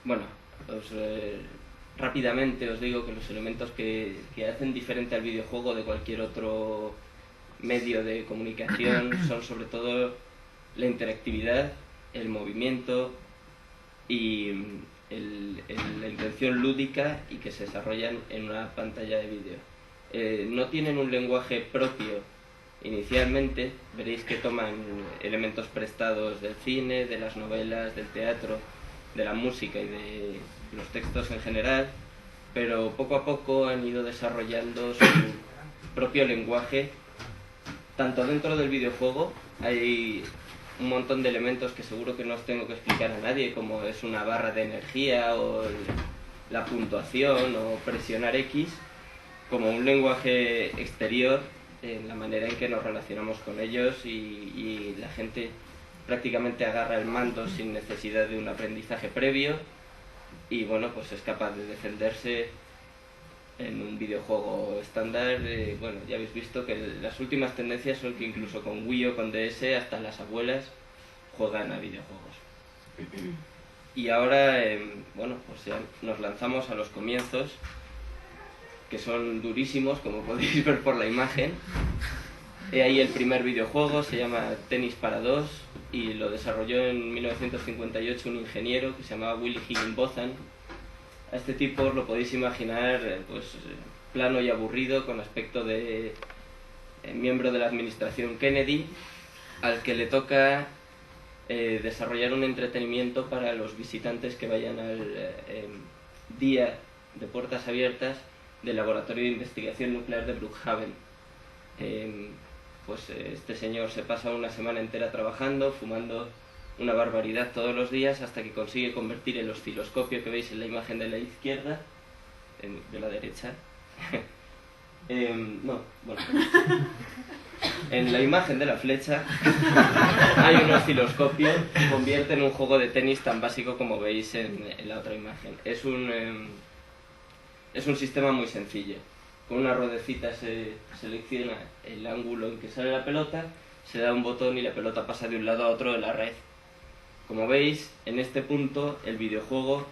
Bueno, rápidamente os digo que los elementos que hacen diferente al videojuego de cualquier otro medio de comunicación son sobre todo la interactividad, el movimiento y la intención lúdica y que se desarrollan en una pantalla de vídeo. No tienen un lenguaje propio inicialmente, veréis que toman elementos prestados del cine, de las novelas, del teatro, de la música y de los textos en general, pero poco a poco han ido desarrollando su propio lenguaje. Tanto dentro del videojuego hay un montón de elementos que seguro que no os tengo que explicar a nadie, como es una barra de energía o la puntuación o presionar X, como un lenguaje exterior en la manera en que nos relacionamos con ellos y la gente prácticamente agarra el mando sin necesidad de un aprendizaje previo y bueno, pues es capaz de defenderse en un videojuego estándar. Bueno, ya habéis visto que las últimas tendencias son que incluso con Wii o con DS hasta las abuelas juegan a videojuegos. Y ahora, bueno, pues ya nos lanzamos a los comienzos, que son durísimos, como podéis ver por la imagen. He ahí el primer videojuego, se llama Tenis para dos, y lo desarrolló en 1958 un ingeniero que se llamaba Willy Higginbotham. A este tipo os lo podéis imaginar pues plano y aburrido, con aspecto de miembro de la administración Kennedy, al que le toca desarrollar un entretenimiento para los visitantes que vayan al día de puertas abiertas del Laboratorio de Investigación Nuclear de Brookhaven. Pues este señor se pasa una semana entera trabajando, fumando una barbaridad todos los días, hasta que consigue convertir el osciloscopio que veis en la imagen de la izquierda, de la derecha, no, bueno, en la imagen de la flecha hay un osciloscopio que convierte en un juego de tenis tan básico como veis en la otra imagen. Es un sistema muy sencillo. Con una ruedecita se selecciona el ángulo en que sale la pelota, se da un botón y la pelota pasa de un lado a otro de la red. Como veis, en este punto el videojuego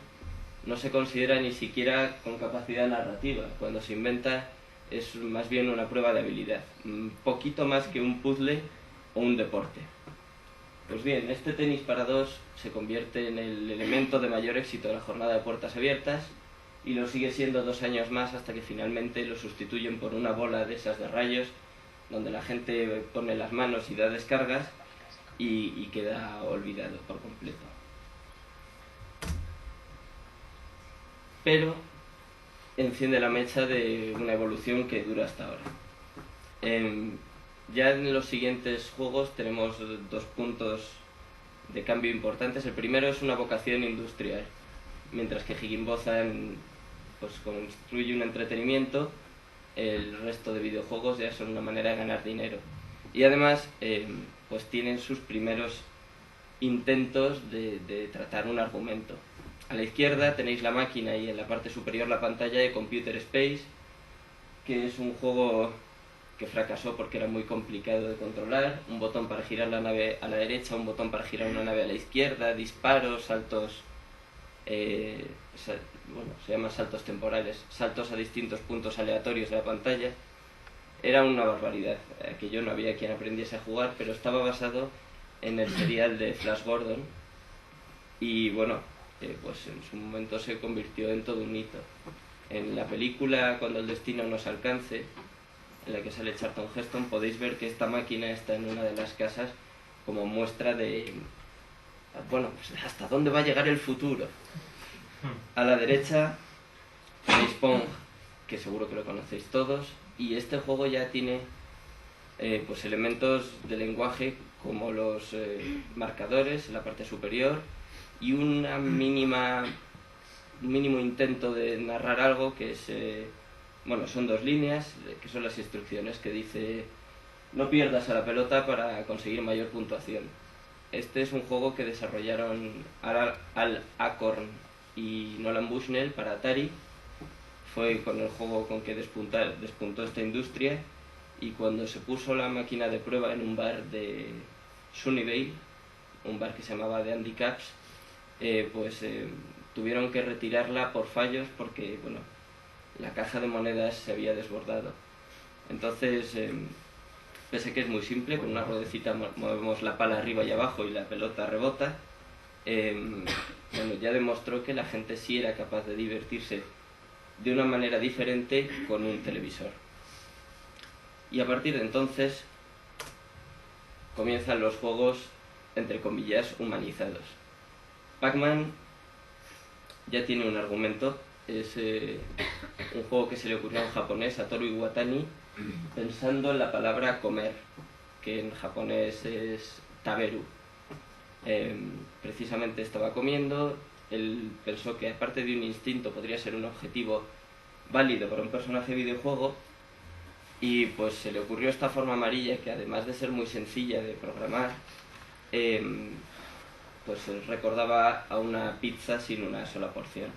no se considera ni siquiera con capacidad narrativa. Cuando se inventa es más bien una prueba de habilidad, un poquito más que un puzzle o un deporte. Pues bien, este tenis para dos se convierte en el elemento de mayor éxito de la jornada de puertas abiertas y lo sigue siendo 2 años más, hasta que finalmente lo sustituyen por una bola de esas de rayos donde la gente pone las manos y da descargas y queda olvidado por completo. Pero enciende la mecha de una evolución que dura hasta ahora. Ya en los siguientes juegos tenemos 2 puntos de cambio importantes. El primero es una vocación industrial. Mientras que Higginbotham pues construye un entretenimiento, el resto de videojuegos ya son una manera de ganar dinero. Y además pues tienen sus primeros intentos de tratar un argumento. A la izquierda tenéis la máquina y en la parte superior la pantalla de Computer Space, que es un juego que fracasó porque era muy complicado de controlar. Un botón para girar la nave a la derecha, un botón para girar una nave a la izquierda, disparos, saltos, bueno, se llaman saltos temporales, saltos a distintos puntos aleatorios de la pantalla. Era una barbaridad, que yo no había quien aprendiese a jugar, pero estaba basado en el serial de Flash Gordon y bueno, pues en su momento se convirtió en todo un hito. En la película Cuando el destino nos alcance, en la que sale Charlton Heston, podéis ver que esta máquina está en una de las casas como muestra de, bueno, pues hasta dónde va a llegar el futuro. A la derecha tenéis Pong, que seguro que lo conocéis todos, y este juego ya tiene pues elementos de lenguaje como los marcadores en la parte superior y un mínimo intento de narrar algo que es, bueno, son 2 líneas, que son las instrucciones, que dice: no pierdas a la pelota para conseguir mayor puntuación. Este es un juego que desarrollaron Al Acorn y Nolan Bushnell para Atari. Fue con el juego con que despuntó esta industria, y cuando se puso la máquina de prueba en un bar de Sunnyvale, un bar que se llamaba The Handicaps, pues tuvieron que retirarla por fallos porque, bueno, la caja de monedas se había desbordado. Entonces, pese a que es muy simple, con una ruedecita movemos la pala arriba y abajo y la pelota rebota, bueno, ya demostró que la gente sí era capaz de divertirse de una manera diferente con un televisor. Y a partir de entonces comienzan los juegos, entre comillas, humanizados. Pac-Man ya tiene un argumento, es un juego que se le ocurrió a un japonés, Satoru Iwatani, pensando en la palabra comer, que en japonés es taberu. Precisamente estaba comiendo, él pensó que aparte de un instinto podría ser un objetivo válido para un personaje de videojuego, y pues se le ocurrió esta forma amarilla que, además de ser muy sencilla de programar, pues recordaba a una pizza sin una sola porción.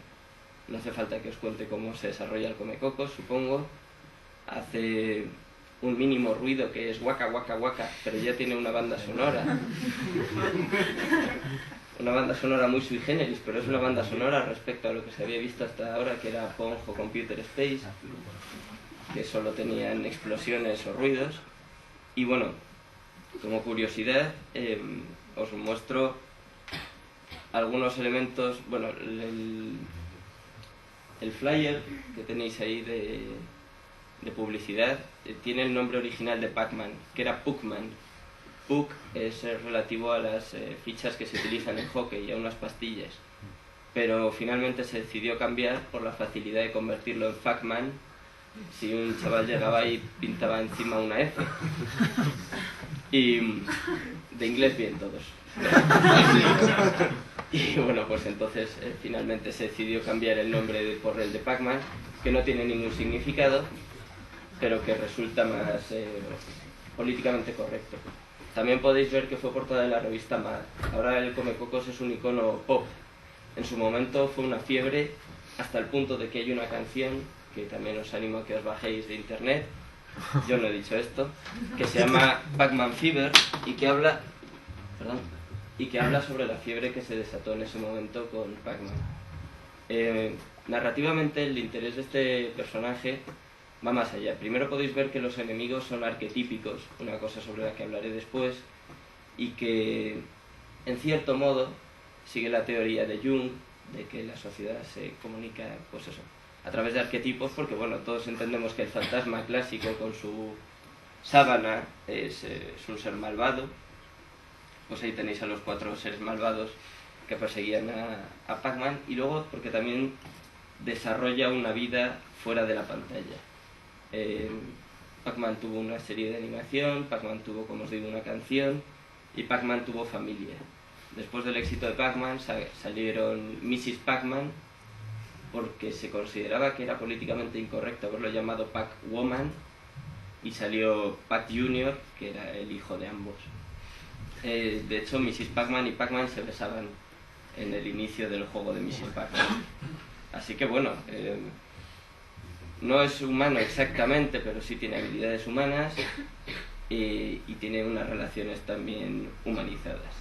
No hace falta que os cuente cómo se desarrolla el Comecocos, supongo. Hace un mínimo ruido que es guaca, guaca, guaca, pero ya tiene una banda sonora. Una banda sonora muy sui generis, pero es una banda sonora respecto a lo que se había visto hasta ahora, que era Pong o Computer Space, que solo tenían explosiones o ruidos. Y bueno, como curiosidad, os muestro algunos elementos. Bueno, el flyer que tenéis ahí de publicidad tiene el nombre original de Pac-Man, que era Puckman. Puck es relativo a las fichas que se utilizan en hockey y a unas pastillas, pero finalmente se decidió cambiar por la facilidad de convertirlo en Pac-Man si un chaval llegaba y pintaba encima una F. Y de inglés bien todos. Y bueno, pues entonces finalmente se decidió cambiar el nombre por el de Pac-Man, que no tiene ningún significado, pero que resulta más políticamente correcto. También podéis ver que fue portada de la revista Mad. Ahora el Comecocos es un icono pop. En su momento fue una fiebre, hasta el punto de que hay una canción, que también os animo a que os bajéis de internet, yo no he dicho esto, que se llama Pac-Man Fever y que habla sobre la fiebre que se desató en ese momento con Pac-Man. Narrativamente el interés de este personaje va más allá. Primero podéis ver que los enemigos son arquetípicos, una cosa sobre la que hablaré después, y que en cierto modo sigue la teoría de Jung de que la sociedad se comunica, pues eso, a través de arquetipos, porque bueno, todos entendemos que el fantasma clásico con su sábana es un ser malvado. Pues ahí tenéis a los 4 seres malvados que perseguían a Pac-Man, y luego porque también desarrolla una vida fuera de la pantalla. Pac-Man tuvo una serie de animación, Pac-Man tuvo, como os digo, una canción, y Pac-Man tuvo familia. Después del éxito de Pac-Man salieron Mrs. Pac-Man, porque se consideraba que era políticamente incorrecto haberlo llamado Pac-Woman, y salió Pac Jr., que era el hijo de ambos. De hecho, Mrs. Pac-Man y Pac-Man se besaban en el inicio del juego de Mrs. Pac-Man. Así que bueno, no es humano exactamente, pero sí tiene habilidades humanas y tiene unas relaciones también humanizadas.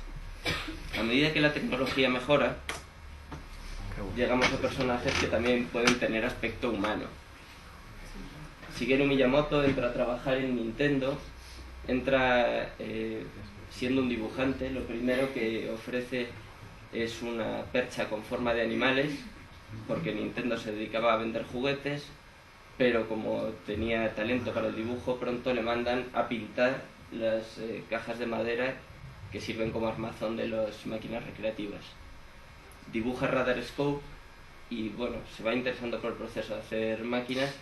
A medida que la tecnología mejora, llegamos a personajes que también pueden tener aspecto humano. Shigeru Miyamoto entra a trabajar en Nintendo, entra siendo un dibujante. Lo primero que ofrece es una percha con forma de animales, porque Nintendo se dedicaba a vender juguetes, pero como tenía talento para el dibujo, pronto le mandan a pintar las cajas de madera que sirven como armazón de las máquinas recreativas. Dibuja Radar Scope y bueno, se va interesando por el proceso de hacer máquinas,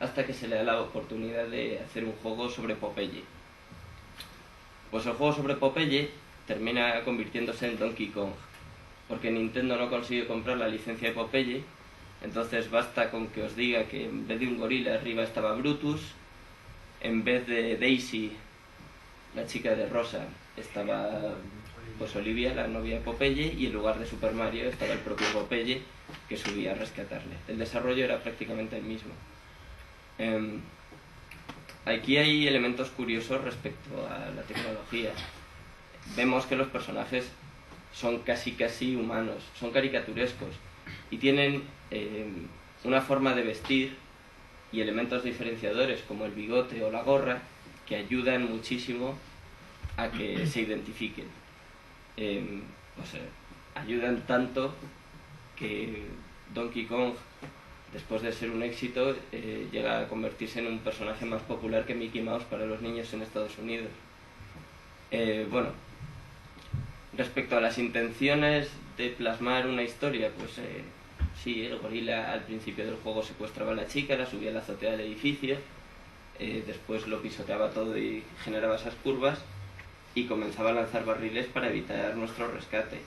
hasta que se le da la oportunidad de hacer un juego sobre Popeye. Pues el juego sobre Popeye termina convirtiéndose en Donkey Kong, porque Nintendo no consigue comprar la licencia de Popeye. Entonces basta con que os diga que en vez de un gorila arriba estaba Brutus, en vez de Daisy, la chica de rosa, estaba pues Olivia, la novia de Popeye, y en lugar de Super Mario estaba el propio Popeye, que subía a rescatarle. El desarrollo era prácticamente el mismo. Aquí hay elementos curiosos respecto a la tecnología. Vemos que los personajes son casi humanos, son caricaturescos, y tienen una forma de vestir y elementos diferenciadores como el bigote o la gorra que ayudan muchísimo a que se identifiquen. O sea, ayudan tanto que Donkey Kong, después de ser un éxito, llega a convertirse en un personaje más popular que Mickey Mouse para los niños en Estados Unidos. Bueno, respecto a las intenciones de plasmar una historia, pues sí, el gorila al principio del juego secuestraba a la chica, la subía a la azotea del edificio, después lo pisoteaba todo y generaba esas curvas y comenzaba a lanzar barriles para evitar nuestro rescate.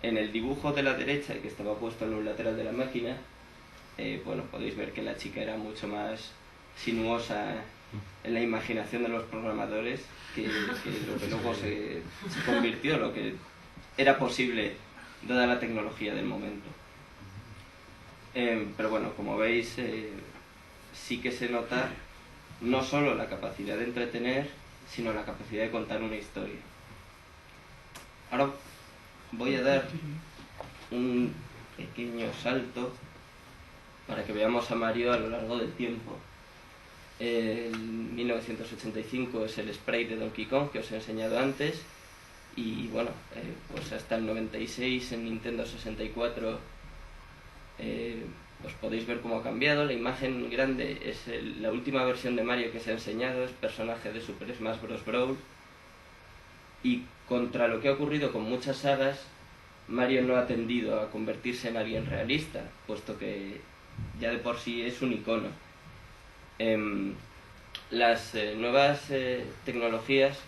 En el dibujo de la derecha, que estaba puesto en un lateral de la máquina, bueno, podéis ver que la chica era mucho más sinuosa en la imaginación de los programadores que lo que luego se convirtió, lo que era posible dada la tecnología del momento. Pero bueno, como veis, sí que se nota no solo la capacidad de entretener, sino la capacidad de contar una historia. Ahora voy a dar un pequeño salto para que veamos a Mario a lo largo del tiempo. En 1985 es el sprite de Donkey Kong que os he enseñado antes, y bueno, pues hasta el 96 en Nintendo 64 pues podéis ver cómo ha cambiado. La imagen grande es la última versión de Mario que se ha enseñado, es personaje de Super Smash Bros. Brawl, y contra lo que ha ocurrido con muchas sagas, Mario no ha tendido a convertirse en alguien realista, puesto que ya de por sí es un icono. Las nuevas tecnologías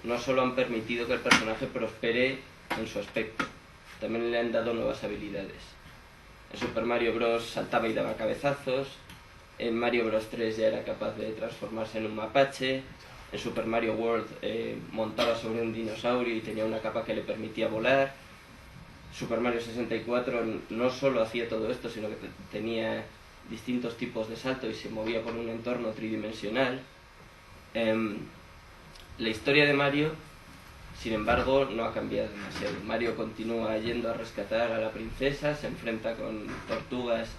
no solo han permitido que el personaje prospere en su aspecto, también le han dado nuevas habilidades. En Super Mario Bros. Saltaba y daba cabezazos, en Mario Bros. 3 ya era capaz de transformarse en un mapache, en Super Mario World montaba sobre un dinosaurio y tenía una capa que le permitía volar. Super Mario 64 no solo hacía todo esto, sino que tenía distintos tipos de salto y se movía por un entorno tridimensional. La historia de Mario, sin embargo, no ha cambiado demasiado. Mario continúa yendo a rescatar a la princesa, se enfrenta con tortugas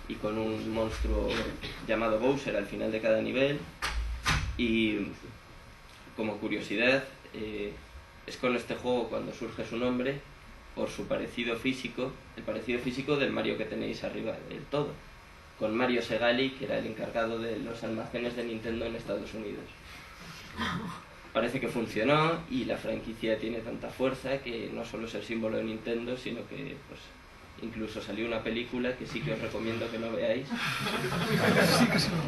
y con un monstruo llamado Bowser al final de cada nivel, y como curiosidad, es con este juego cuando surge su nombre, por su parecido físico, el parecido físico del Mario que tenéis arriba del todo, con Mario Segali, que era el encargado de los almacenes de Nintendo en Estados Unidos. Parece que funcionó y la franquicia tiene tanta fuerza que no solo es el símbolo de Nintendo, sino que pues, incluso salió una película que sí que os recomiendo que no veáis.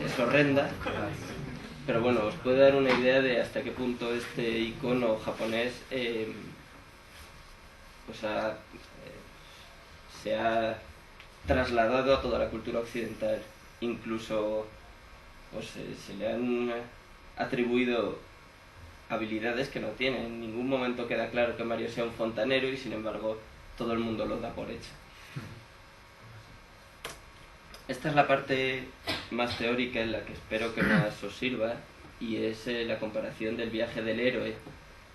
Es horrenda, pero bueno, os puede dar una idea de hasta qué punto este icono japonés pues se ha trasladado a toda la cultura occidental. Incluso pues, se le han atribuido habilidades que no tiene. En ningún momento queda claro que Mario sea un fontanero y sin embargo todo el mundo lo da por hecho. Esta es la parte más teórica en la que espero que más os sirva, y es la comparación del viaje del héroe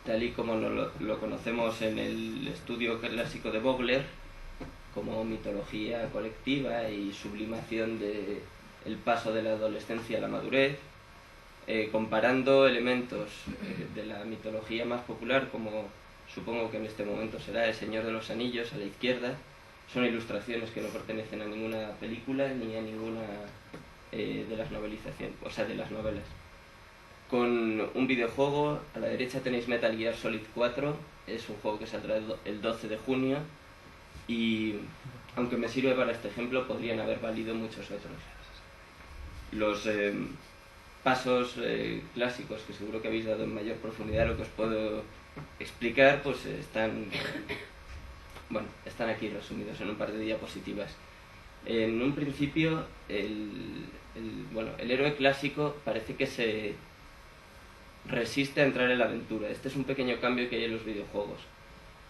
tal y como lo conocemos en el estudio clásico de Vogler, como mitología colectiva y sublimación del paso de la adolescencia a la madurez, comparando elementos de la mitología más popular, como supongo que en este momento será El Señor de los Anillos a la izquierda. Son ilustraciones que no pertenecen a ninguna película ni a ninguna de las novelizaciones, o sea, de las novelas. Con un videojuego, a la derecha tenéis Metal Gear Solid 4, es un juego que saldrá el 12 de junio, y aunque me sirve para este ejemplo, podrían haber valido muchos otros. Los pasos clásicos, que seguro que habéis dado en mayor profundidad lo que os puedo explicar, pues están aquí resumidos en un par de diapositivas. En un principio, el héroe clásico parece que se resiste a entrar en la aventura. Este es un pequeño cambio que hay en los videojuegos.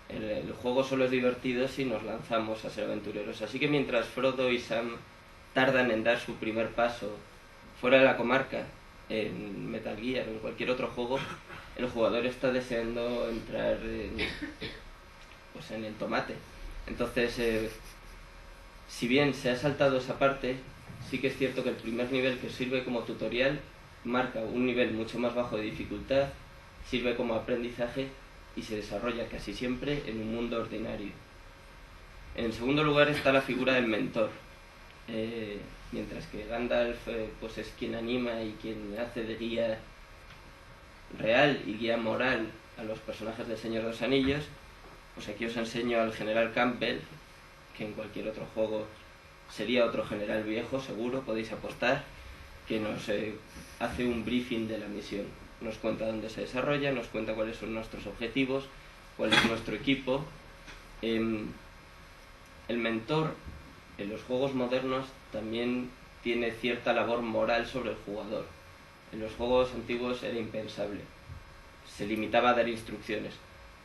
El juego solo es divertido si nos lanzamos a ser aventureros. Así que mientras Frodo y Sam tardan en dar su primer paso fuera de la comarca, en Metal Gear o en cualquier otro juego, el jugador está deseando entrar en el tomate. Entonces Si bien se ha saltado esa parte, sí que es cierto que el primer nivel, que sirve como tutorial, marca un nivel mucho más bajo de dificultad, sirve como aprendizaje y se desarrolla casi siempre en un mundo ordinario. En segundo lugar está la figura del mentor. Mientras que Gandalf pues es quien anima y quien hace de guía real y guía moral a los personajes del Señor de los Anillos, pues aquí os enseño al general Campbell, que en cualquier otro juego sería otro general viejo, seguro, podéis apostar, que nos hace un briefing de la misión. Nos cuenta dónde se desarrolla, nos cuenta cuáles son nuestros objetivos, cuál es nuestro equipo. El mentor en los juegos modernos también tiene cierta labor moral sobre el jugador. En los juegos antiguos era impensable, se limitaba a dar instrucciones.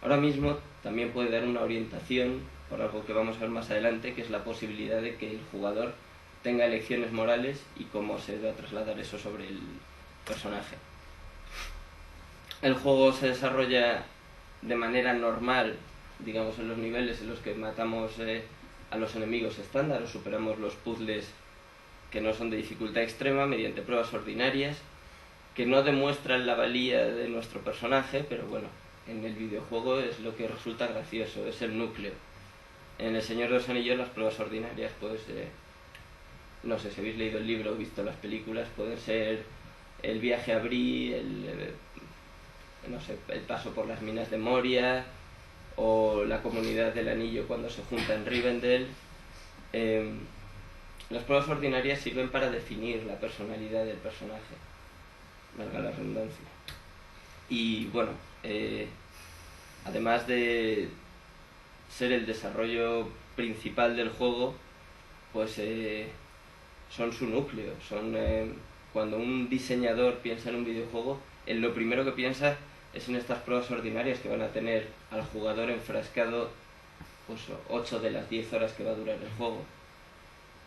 Ahora mismo también puede dar una orientación, por algo que vamos a ver más adelante, que es la posibilidad de que el jugador tenga elecciones morales y cómo se va a trasladar eso sobre el personaje. El juego se desarrolla de manera normal, digamos, en los niveles en los que matamos a los enemigos estándar o superamos los puzzles que no son de dificultad extrema mediante pruebas ordinarias que no demuestran la valía de nuestro personaje, pero bueno, en el videojuego es lo que resulta gracioso, es el núcleo. En El Señor de los Anillos las pruebas ordinarias, pues, no sé si habéis leído el libro o visto las películas, pueden ser el viaje a Bree, no sé, el paso por las minas de Moria, o la comunidad del anillo cuando se junta en Rivendell. Las pruebas ordinarias sirven para definir la personalidad del personaje, valga la redundancia. Y bueno, además de ser el desarrollo principal del juego, pues son su núcleo. Cuando un diseñador piensa en un videojuego, lo primero que piensa es en estas pruebas ordinarias que van a tener al jugador enfrascado pues 8 de las 10 horas que va a durar el juego.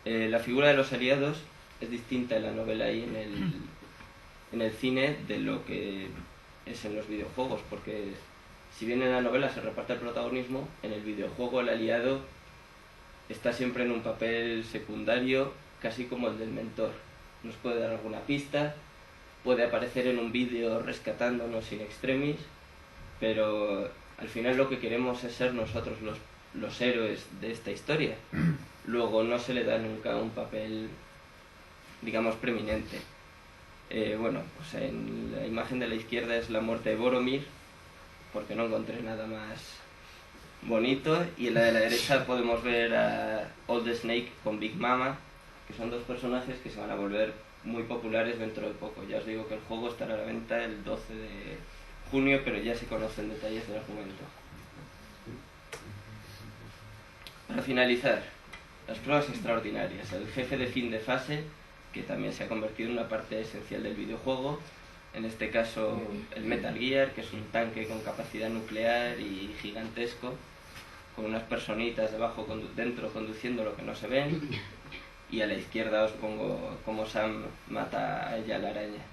La figura de los aliados es distinta en la novela y en el cine de lo que es en los videojuegos, porque si bien en la novela se reparte el protagonismo, en el videojuego el aliado está siempre en un papel secundario, casi como el del mentor. Nos puede dar alguna pista, puede aparecer en un vídeo rescatándonos in extremis, pero al final lo que queremos es ser nosotros los héroes de esta historia. Luego no se le da nunca un papel, digamos, preeminente. Bueno, pues en la imagen de la izquierda es la muerte de Boromir, porque no encontré nada más bonito, y en la de la derecha podemos ver a Old Snake con Big Mama, que son dos personajes que se van a volver muy populares dentro de poco. Ya os digo que el juego estará a la venta el 12 de junio, pero ya se conocen detalles del argumento. Para finalizar, las pruebas extraordinarias. El jefe de fin de fase, que también se ha convertido en una parte esencial del videojuego. En este caso, el Metal Gear, que es un tanque con capacidad nuclear y gigantesco, con unas personitas dentro conduciendo lo que no se ven. Y a la izquierda os pongo cómo Sam mata a ella, la araña.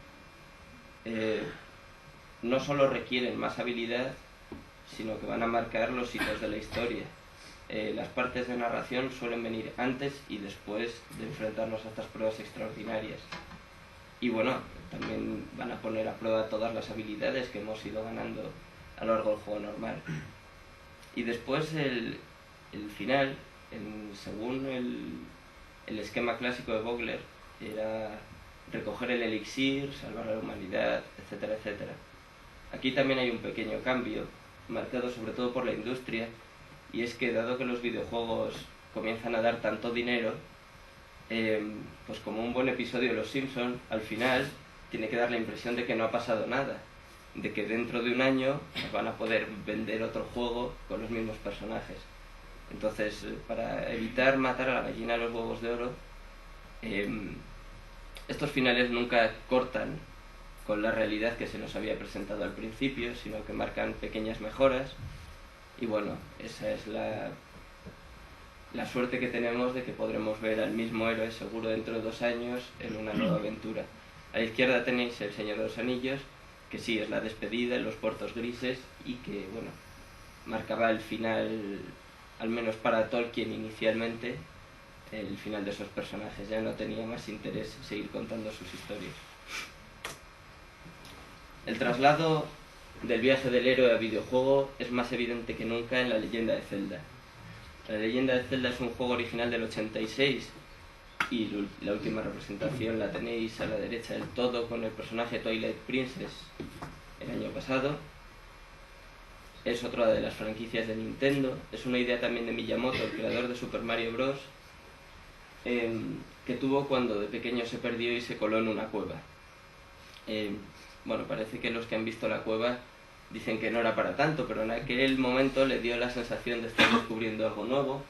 No solo requieren más habilidad, sino que van a marcar los hitos de la historia. Las partes de narración suelen venir antes y después de enfrentarnos a estas pruebas extraordinarias. Y bueno, también van a poner a prueba todas las habilidades que hemos ido ganando a lo largo del juego normal. Y después el final, según el esquema clásico de Vogler, era recoger el elixir, salvar a la humanidad, etcétera, etcétera. Aquí también hay un pequeño cambio, marcado sobre todo por la industria, y es que dado que los videojuegos comienzan a dar tanto dinero, pues como un buen episodio de Los Simpson, al final tiene que dar la impresión de que no ha pasado nada, de que dentro de un año nos van a poder vender otro juego con los mismos personajes. Entonces, para evitar matar a la gallina de los huevos de oro, estos finales nunca cortan con la realidad que se nos había presentado al principio, sino que marcan pequeñas mejoras. Y bueno, esa es la suerte que tenemos de que podremos ver al mismo héroe seguro dentro de 2 años en una nueva aventura. A la izquierda tenéis El Señor de los Anillos, que sí, es la despedida en los puertos grises y que, bueno, marcaba el final, al menos para Tolkien inicialmente, el final de esos personajes, ya no tenía más interés seguir contando sus historias. El traslado del viaje del héroe a videojuego es más evidente que nunca en La Leyenda de Zelda. La Leyenda de Zelda es un juego original del 86 y la última representación la tenéis a la derecha del todo con el personaje Twilight Princess el año pasado. Es otra de las franquicias de Nintendo, es una idea también de Miyamoto, el creador de Super Mario Bros., que tuvo cuando de pequeño se perdió y se coló en una cueva. Bueno, parece que los que han visto la cueva dicen que no era para tanto, pero en aquel momento le dio la sensación de estar descubriendo algo nuevo,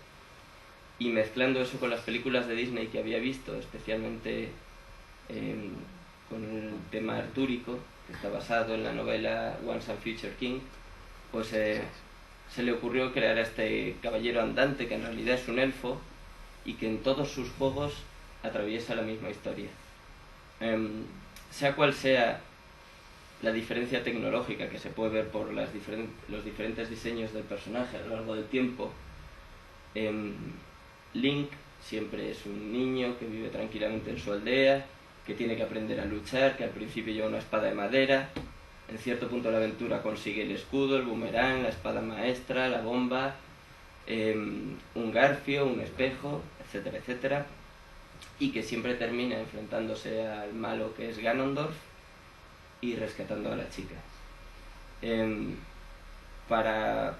y mezclando eso con las películas de Disney que había visto, especialmente con el tema artúrico, que está basado en la novela Once and Future King, pues se le ocurrió crear a este caballero andante, que en realidad es un elfo, y que en todos sus juegos atraviesa la misma historia. Sea cual sea la diferencia tecnológica que se puede ver por los diferentes diseños del personaje a lo largo del tiempo, Link siempre es un niño que vive tranquilamente en su aldea, que tiene que aprender a luchar, que al principio lleva una espada de madera, en cierto punto de la aventura consigue el escudo, el boomerang, la espada maestra, la bomba, un garfio, un espejo, etcétera, etcétera, y que siempre termina enfrentándose al malo que es Ganondorf y rescatando a la chica. Para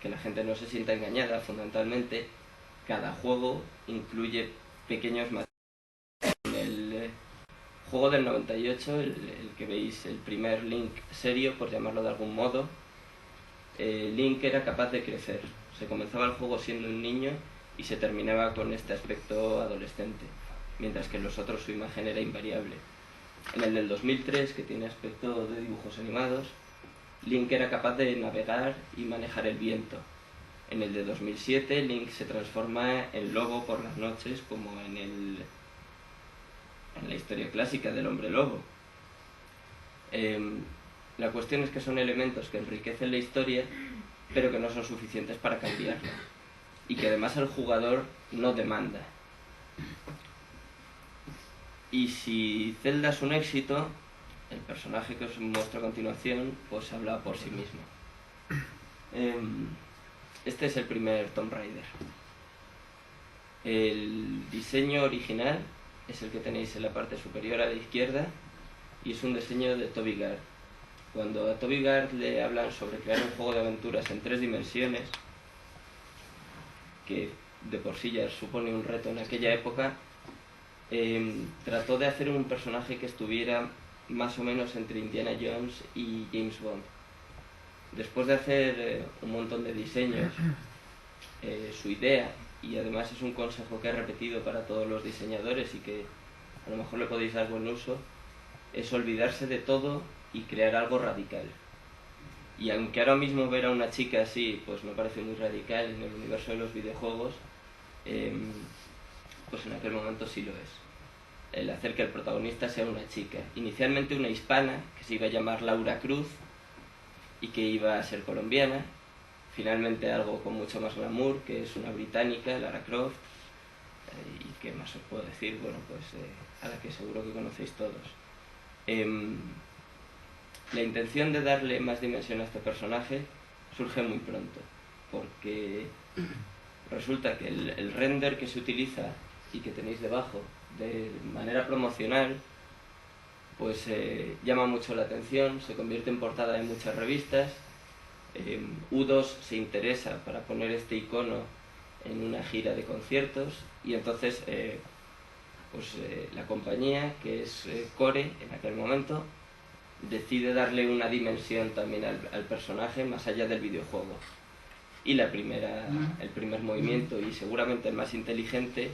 que la gente no se sienta engañada, fundamentalmente, cada juego incluye pequeños materiales. En el juego del 98, el que veis, el primer Link serio, por llamarlo de algún modo, Link era capaz de crecer. Se comenzaba el juego siendo un niño y se terminaba con este aspecto adolescente, mientras que en los otros su imagen era invariable. En el del 2003, que tiene aspecto de dibujos animados, Link era capaz de navegar y manejar el viento. En el de 2007, Link se transforma en lobo por las noches, como en la historia clásica del hombre lobo. La cuestión es que son elementos que enriquecen la historia, pero que no son suficientes para cambiarla, y que además el jugador no demanda. Y si Zelda es un éxito, el personaje que os muestro a continuación pues habla por sí mismo. Este es el primer Tomb Raider. El diseño original es el que tenéis en la parte superior a la izquierda, y es un diseño de Toby Gard. Cuando a Toby Gard le hablan sobre crear un juego de aventuras en 3 dimensiones, que de por sí ya supone un reto en aquella época, trató de hacer un personaje que estuviera más o menos entre Indiana Jones y James Bond. Después de hacer un montón de diseños, su idea, y además es un consejo que he repetido para todos los diseñadores y que a lo mejor le podéis dar buen uso, es olvidarse de todo y crear algo radical. Y aunque ahora mismo ver a una chica así pues me parece muy radical en el universo de los videojuegos, pues en aquel momento sí lo es. El hacer que el protagonista sea una chica, inicialmente una hispana que se iba a llamar Laura Cruz y que iba a ser colombiana, finalmente algo con mucho más glamour, que es una británica, Lara Croft, y qué más os puedo decir, bueno, pues a la que seguro que conocéis todos. La intención de darle más dimensión a este personaje surge muy pronto, porque resulta que el render que se utiliza y que tenéis debajo de manera promocional pues llama mucho la atención, se convierte en portada de muchas revistas. U2 se interesa para poner este icono en una gira de conciertos, y entonces la compañía, que es Core en aquel momento, decide darle una dimensión también al personaje más allá del videojuego. Y el primer movimiento, y seguramente el más inteligente,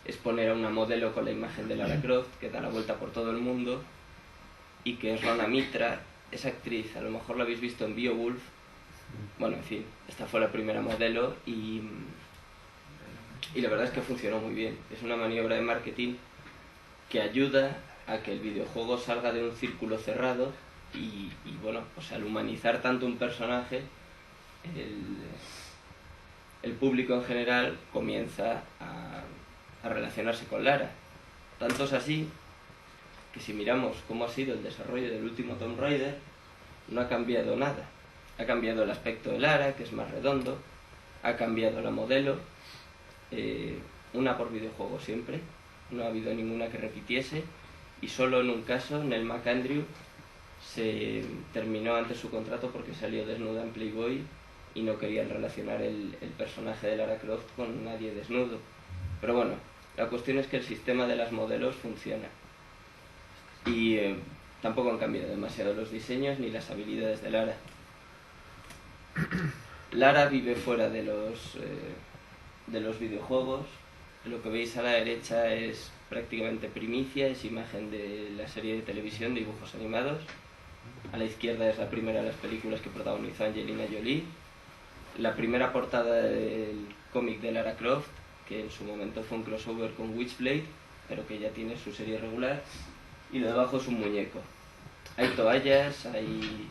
es poner a una modelo con la imagen de Lara Croft, que da la vuelta por todo el mundo, y que es Rona Mitra, esa actriz, a lo mejor la habéis visto en Beowulf. Bueno, en fin, esta fue la primera modelo y la verdad es que funcionó muy bien. Es una maniobra de marketing que ayuda a que el videojuego salga de un círculo cerrado y bueno, pues al humanizar tanto un personaje, el público en general comienza a relacionarse con Lara. Tanto es así que si miramos cómo ha sido el desarrollo del último Tomb Raider, no ha cambiado nada. Ha cambiado el aspecto de Lara, que es más redondo, ha cambiado la modelo, una por videojuego siempre, no ha habido ninguna que repitiese, y solo en un caso, Nell McAndrew, se terminó antes su contrato porque salió desnuda en Playboy y no querían relacionar el personaje de Lara Croft con nadie desnudo. Pero bueno, la cuestión es que el sistema de las modelos funciona. Y tampoco han cambiado demasiado los diseños ni las habilidades de Lara. Lara vive fuera de los videojuegos. Lo que veis a la derecha es prácticamente primicia, es imagen de la serie de televisión de dibujos animados. A la izquierda es la primera de las películas que protagonizó Angelina Jolie. La primera portada del cómic de Lara Croft, que en su momento fue un crossover con Witchblade, pero que ya tiene su serie regular. Y lo de abajo es un muñeco. Hay toallas, hay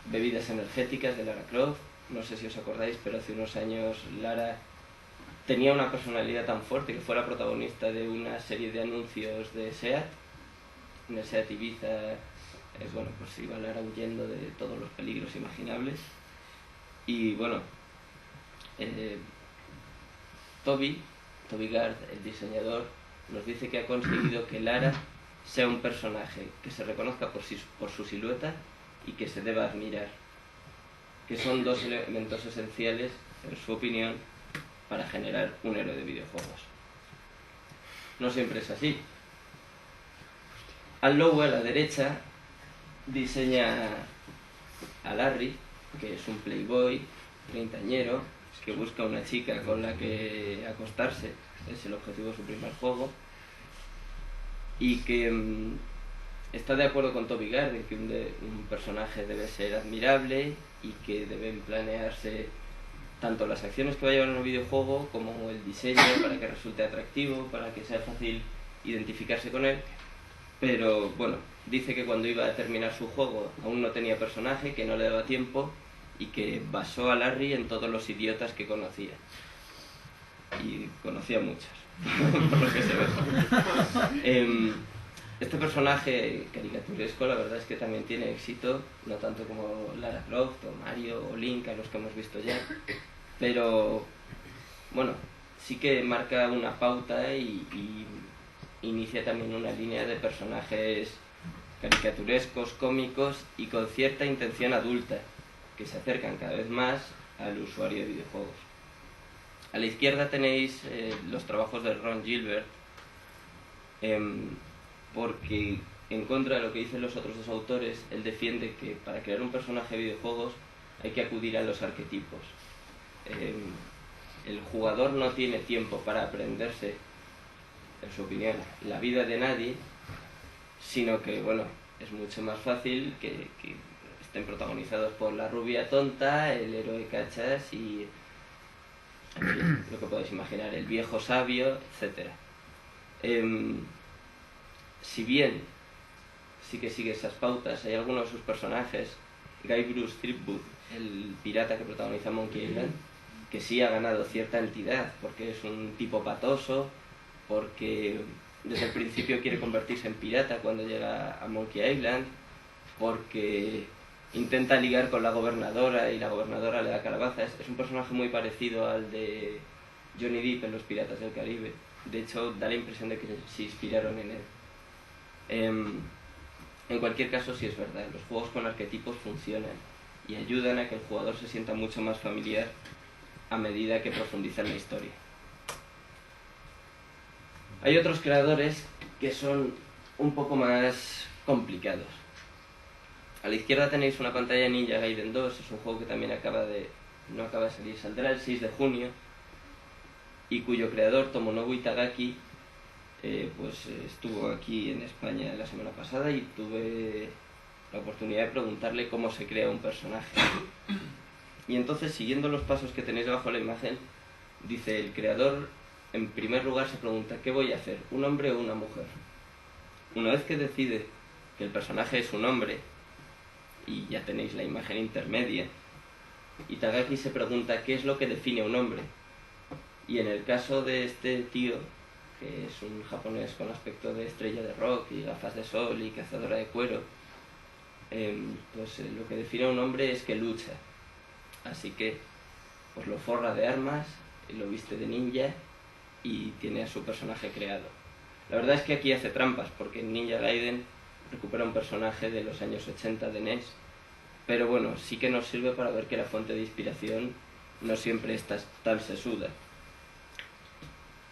bebidas energéticas de Lara Croft. No sé si os acordáis, pero hace unos años Lara tenía una personalidad tan fuerte que fue la protagonista de una serie de anuncios de SEAT. En el SEAT Ibiza, bueno, pues iba Lara huyendo de todos los peligros imaginables. Y bueno, Toby Gard, el diseñador, nos dice que ha conseguido que Lara sea un personaje que se reconozca por su silueta y que se deba admirar, que son dos elementos esenciales, en su opinión, para generar un héroe de videojuegos. No siempre es así. Al Lowe, a la derecha, diseña a Larry, que es un playboy treintañero que busca una chica con la que acostarse, es el objetivo de su primer juego, y que está de acuerdo con Toby Gard en que un personaje debe ser admirable y que deben planearse tanto las acciones que va a llevar en el videojuego como el diseño para que resulte atractivo, para que sea fácil identificarse con él. Pero bueno, dice que cuando iba a terminar su juego aún no tenía personaje, que no le daba tiempo y que basó a Larry en todos los idiotas que conocía. Y conocía muchos, por lo que se ve. Este personaje caricaturesco, la verdad es que también tiene éxito, no tanto como Lara Croft o Mario o Link, a los que hemos visto ya, pero bueno, sí que marca una pauta y inicia también una línea de personajes caricaturescos, cómicos y con cierta intención adulta, que se acercan cada vez más al usuario de videojuegos. A la izquierda tenéis los trabajos de Ron Gilbert, porque en contra de lo que dicen los otros dos autores, él defiende que para crear un personaje de videojuegos hay que acudir a los arquetipos. El jugador no tiene tiempo para aprenderse, en su opinión, la vida de nadie, sino que, bueno, es mucho más fácil que estén protagonizados por la rubia tonta, el héroe cachas y, en fin, lo que podéis imaginar, el viejo sabio, etc. Si bien sí que sigue esas pautas, hay algunos de sus personajes, Guy Bruce Threepwood, el pirata que protagoniza Monkey Island, que sí ha ganado cierta entidad, porque es un tipo patoso, porque desde el principio quiere convertirse en pirata cuando llega a Monkey Island, porque intenta ligar con la gobernadora y la gobernadora le da calabazas. Es un personaje muy parecido al de Johnny Depp en Los Piratas del Caribe. De hecho, da la impresión de que se inspiraron en él. En cualquier caso, sí es verdad, los juegos con arquetipos funcionan y ayudan a que el jugador se sienta mucho más familiar a medida que profundiza en la historia. Hay otros creadores que son un poco más complicados. A la izquierda tenéis una pantalla Ninja Gaiden 2, es un juego que también no acaba de salir, saldrá el 6 de junio, y cuyo creador, Tomonobu Itagaki, pues estuvo aquí en España la semana pasada y tuve la oportunidad de preguntarle cómo se crea un personaje. Y entonces, siguiendo los pasos que tenéis debajo de la imagen, dice el creador, en primer lugar se pregunta, ¿qué voy a hacer? ¿Un hombre o una mujer? Una vez que decide que el personaje es un hombre, y ya tenéis la imagen intermedia, Itagaki se pregunta qué es lo que define a un hombre. Y en el caso de este tío, que es un japonés con aspecto de estrella de rock y gafas de sol y cazadora de cuero, lo que define a un hombre es que lucha. Así que pues lo forra de armas, lo viste de ninja y tiene a su personaje creado. La verdad es que aquí hace trampas, porque en Ninja Gaiden recupera un personaje de los años 80 de NES, pero bueno, sí que nos sirve para ver que la fuente de inspiración no siempre está tan sesuda.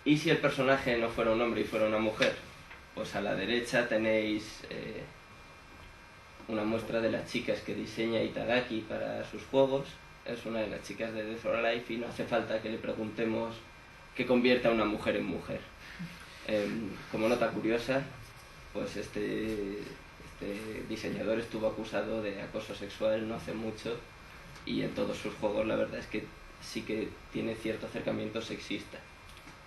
¿Y si el personaje no fuera un hombre y fuera una mujer? Pues a la derecha tenéis una muestra de las chicas que diseña Itagaki para sus juegos. Es una de las chicas de Death or Alive y no hace falta que le preguntemos qué convierte a una mujer en mujer. Como nota curiosa, pues este diseñador estuvo acusado de acoso sexual no hace mucho, y en todos sus juegos la verdad es que sí que tiene cierto acercamiento sexista.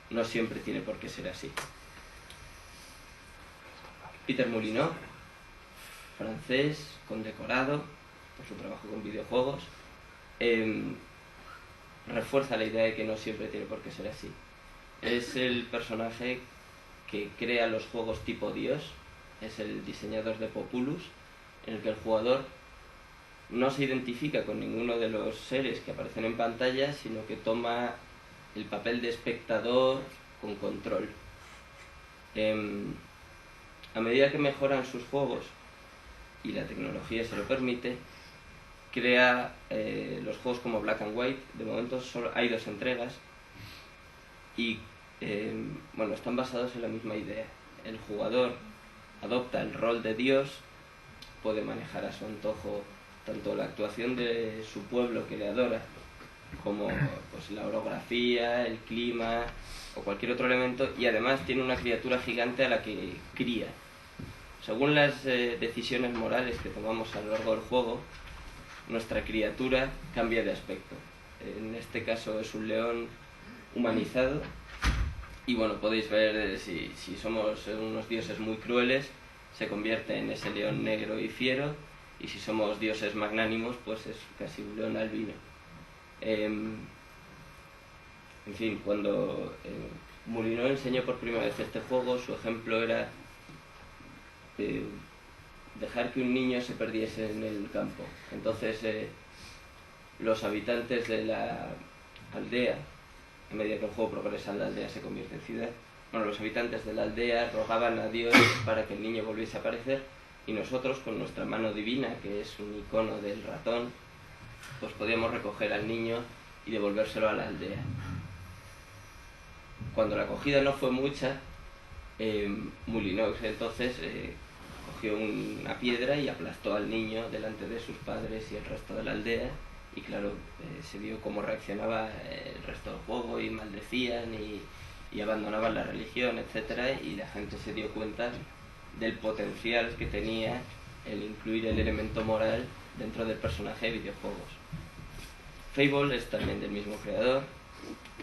No siempre tiene por qué ser así. Peter Molyneux, francés, condecorado por su trabajo con videojuegos, refuerza la idea de que no siempre tiene por qué ser así. Es el personaje que crea los juegos tipo Dios, es el diseñador de Populous, en el que el jugador no se identifica con ninguno de los seres que aparecen en pantalla, sino que toma el papel de espectador con control. A medida que mejoran sus juegos y la tecnología se lo permite, crea los juegos como Black and White. De momento solo hay 2 entregas y están basados en la misma idea. El jugador adopta el rol de Dios, puede manejar a su antojo tanto la actuación de su pueblo que le adora, como pues, la orografía, el clima o cualquier otro elemento, y además tiene una criatura gigante a la que cría. Según las decisiones morales que tomamos a lo largo del juego, nuestra criatura cambia de aspecto. En este caso es un león humanizado, y bueno, podéis ver si somos unos dioses muy crueles, se convierte en ese león negro y fiero, y si somos dioses magnánimos, pues es casi un león albino. En fin, cuando Molyneux enseñó por primera vez este juego, su ejemplo era dejar que un niño se perdiese en el campo. Entonces los habitantes de la aldea, a medida que el juego progresa, la aldea se convierte en ciudad. Bueno, los habitantes de la aldea rogaban a Dios para que el niño volviese a aparecer, y nosotros, con nuestra mano divina, que es un icono del ratón, pues podíamos recoger al niño y devolvérselo a la aldea. Cuando la acogida no fue mucha, Molyneux entonces cogió una piedra y aplastó al niño delante de sus padres y el resto de la aldea, y claro, se vio cómo reaccionaba el resto del juego y maldecían y abandonaban la religión, etc. Y la gente se dio cuenta del potencial que tenía el incluir el elemento moral dentro del personaje de videojuegos. Fable es también del mismo creador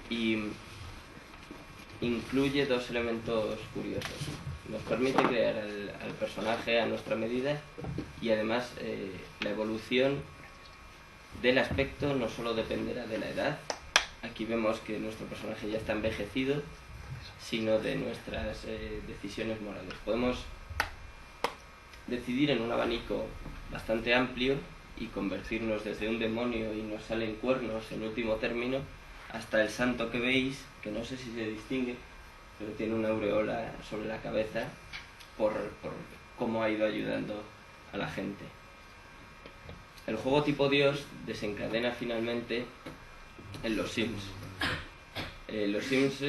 y incluye 2 elementos curiosos. Nos permite crear al personaje a nuestra medida, y además la evolución del aspecto no solo dependerá de la edad. Aquí vemos que nuestro personaje ya está envejecido, sino de nuestras decisiones morales. Podemos decidir en un abanico bastante amplio y convertirnos desde un demonio y nos salen cuernos en último término, hasta el santo que veis, que no sé si se distingue, pero tiene una aureola sobre la cabeza por cómo ha ido ayudando a la gente. El juego tipo Dios desencadena finalmente en los Sims. Los Sims,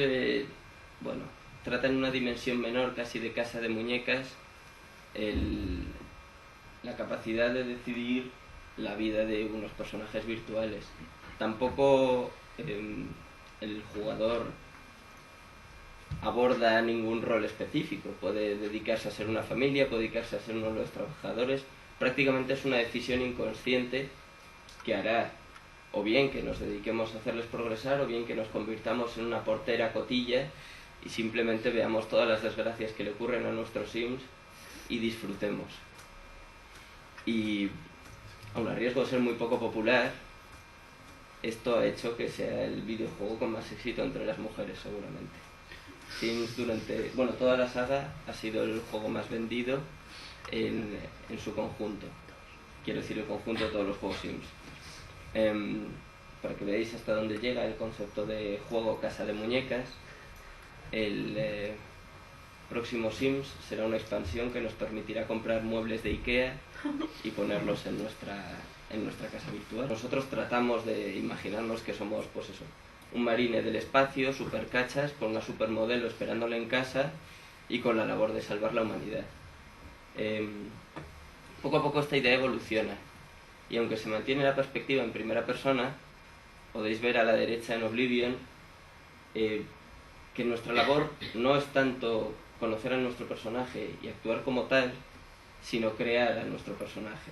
tratan una dimensión menor, casi de casa de muñecas, la capacidad de decidir la vida de unos personajes virtuales. Tampoco el jugador aborda ningún rol específico. Puede dedicarse a ser una familia, puede dedicarse a ser uno de los trabajadores. Prácticamente es una decisión inconsciente que hará o bien que nos dediquemos a hacerles progresar, o bien que nos convirtamos en una portera cotilla y simplemente veamos todas las desgracias que le ocurren a nuestros Sims y disfrutemos. Y aun a riesgo de ser muy poco popular, esto ha hecho que sea el videojuego con más éxito entre las mujeres, seguramente. Sims bueno, toda la saga ha sido el juego más vendido en su conjunto. Quiero decir, el conjunto de todos los juegos Sims. Para que veáis hasta dónde llega el concepto de juego casa de muñecas, el próximo Sims será una expansión que nos permitirá comprar muebles de IKEA y ponerlos en nuestra casa virtual. Nosotros tratamos de imaginarnos que somos, pues eso, un marine del espacio, supercachas, con una supermodelo esperándole en casa y con la labor de salvar la humanidad. Poco a poco esta idea evoluciona, y aunque se mantiene la perspectiva en primera persona, podéis ver a la derecha en Oblivion que nuestra labor no es tanto conocer a nuestro personaje y actuar como tal, sino crear a nuestro personaje.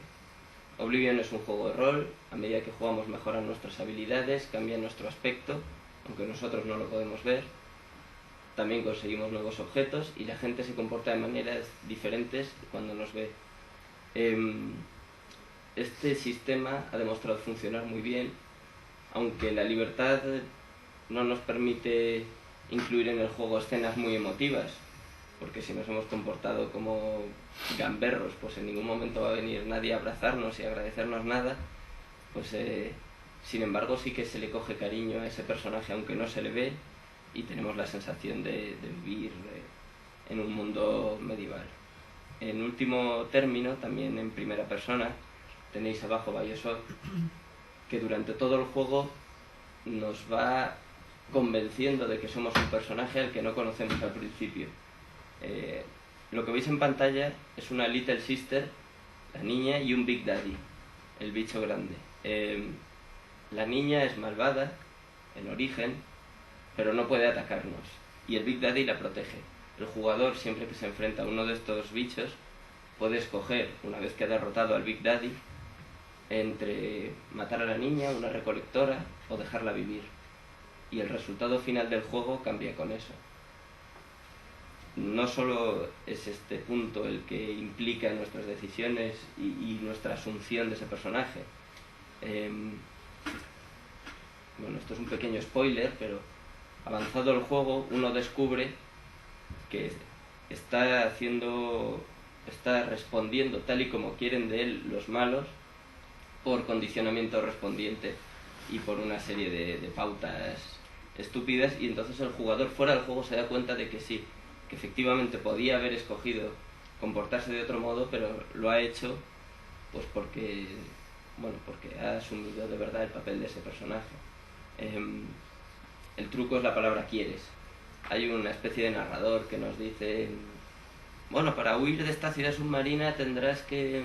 Oblivion es un juego de rol. A medida que jugamos mejoran nuestras habilidades, cambia nuestro aspecto, aunque nosotros no lo podemos ver. También conseguimos nuevos objetos y la gente se comporta de maneras diferentes cuando nos ve. Este sistema ha demostrado funcionar muy bien, aunque la libertad no nos permite incluir en el juego escenas muy emotivas, porque si nos hemos comportado como gamberros, pues en ningún momento va a venir nadie a abrazarnos y agradecernos nada. Pues sin embargo sí que se le coge cariño a ese personaje aunque no se le ve, y tenemos la sensación de vivir en un mundo medieval. En último término, también en primera persona, tenéis abajo BioShock, que durante todo el juego nos va convenciendo de que somos un personaje al que no conocemos al principio. Lo que veis en pantalla es una Little Sister, la niña, y un Big Daddy, el bicho grande. La niña es malvada en origen, pero no puede atacarnos, y el Big Daddy la protege. El jugador, siempre que se enfrenta a uno de estos bichos, puede escoger, una vez que ha derrotado al Big Daddy, entre matar a la niña, una recolectora, o dejarla vivir. Y el resultado final del juego cambia con eso. No solo es este punto el que implica nuestras decisiones y nuestra asunción de ese personaje. Bueno, esto es un pequeño spoiler, pero avanzado el juego, uno descubre que está respondiendo tal y como quieren de él los malos, por condicionamiento respondiente y por una serie de pautas estúpidas, y entonces el jugador fuera del juego se da cuenta de que sí, que efectivamente podía haber escogido comportarse de otro modo, pero lo ha hecho pues porque ha asumido de verdad el papel de ese personaje. El truco es la palabra quieres. Hay una especie de narrador que nos dice: bueno, para huir de esta ciudad submarina tendrás que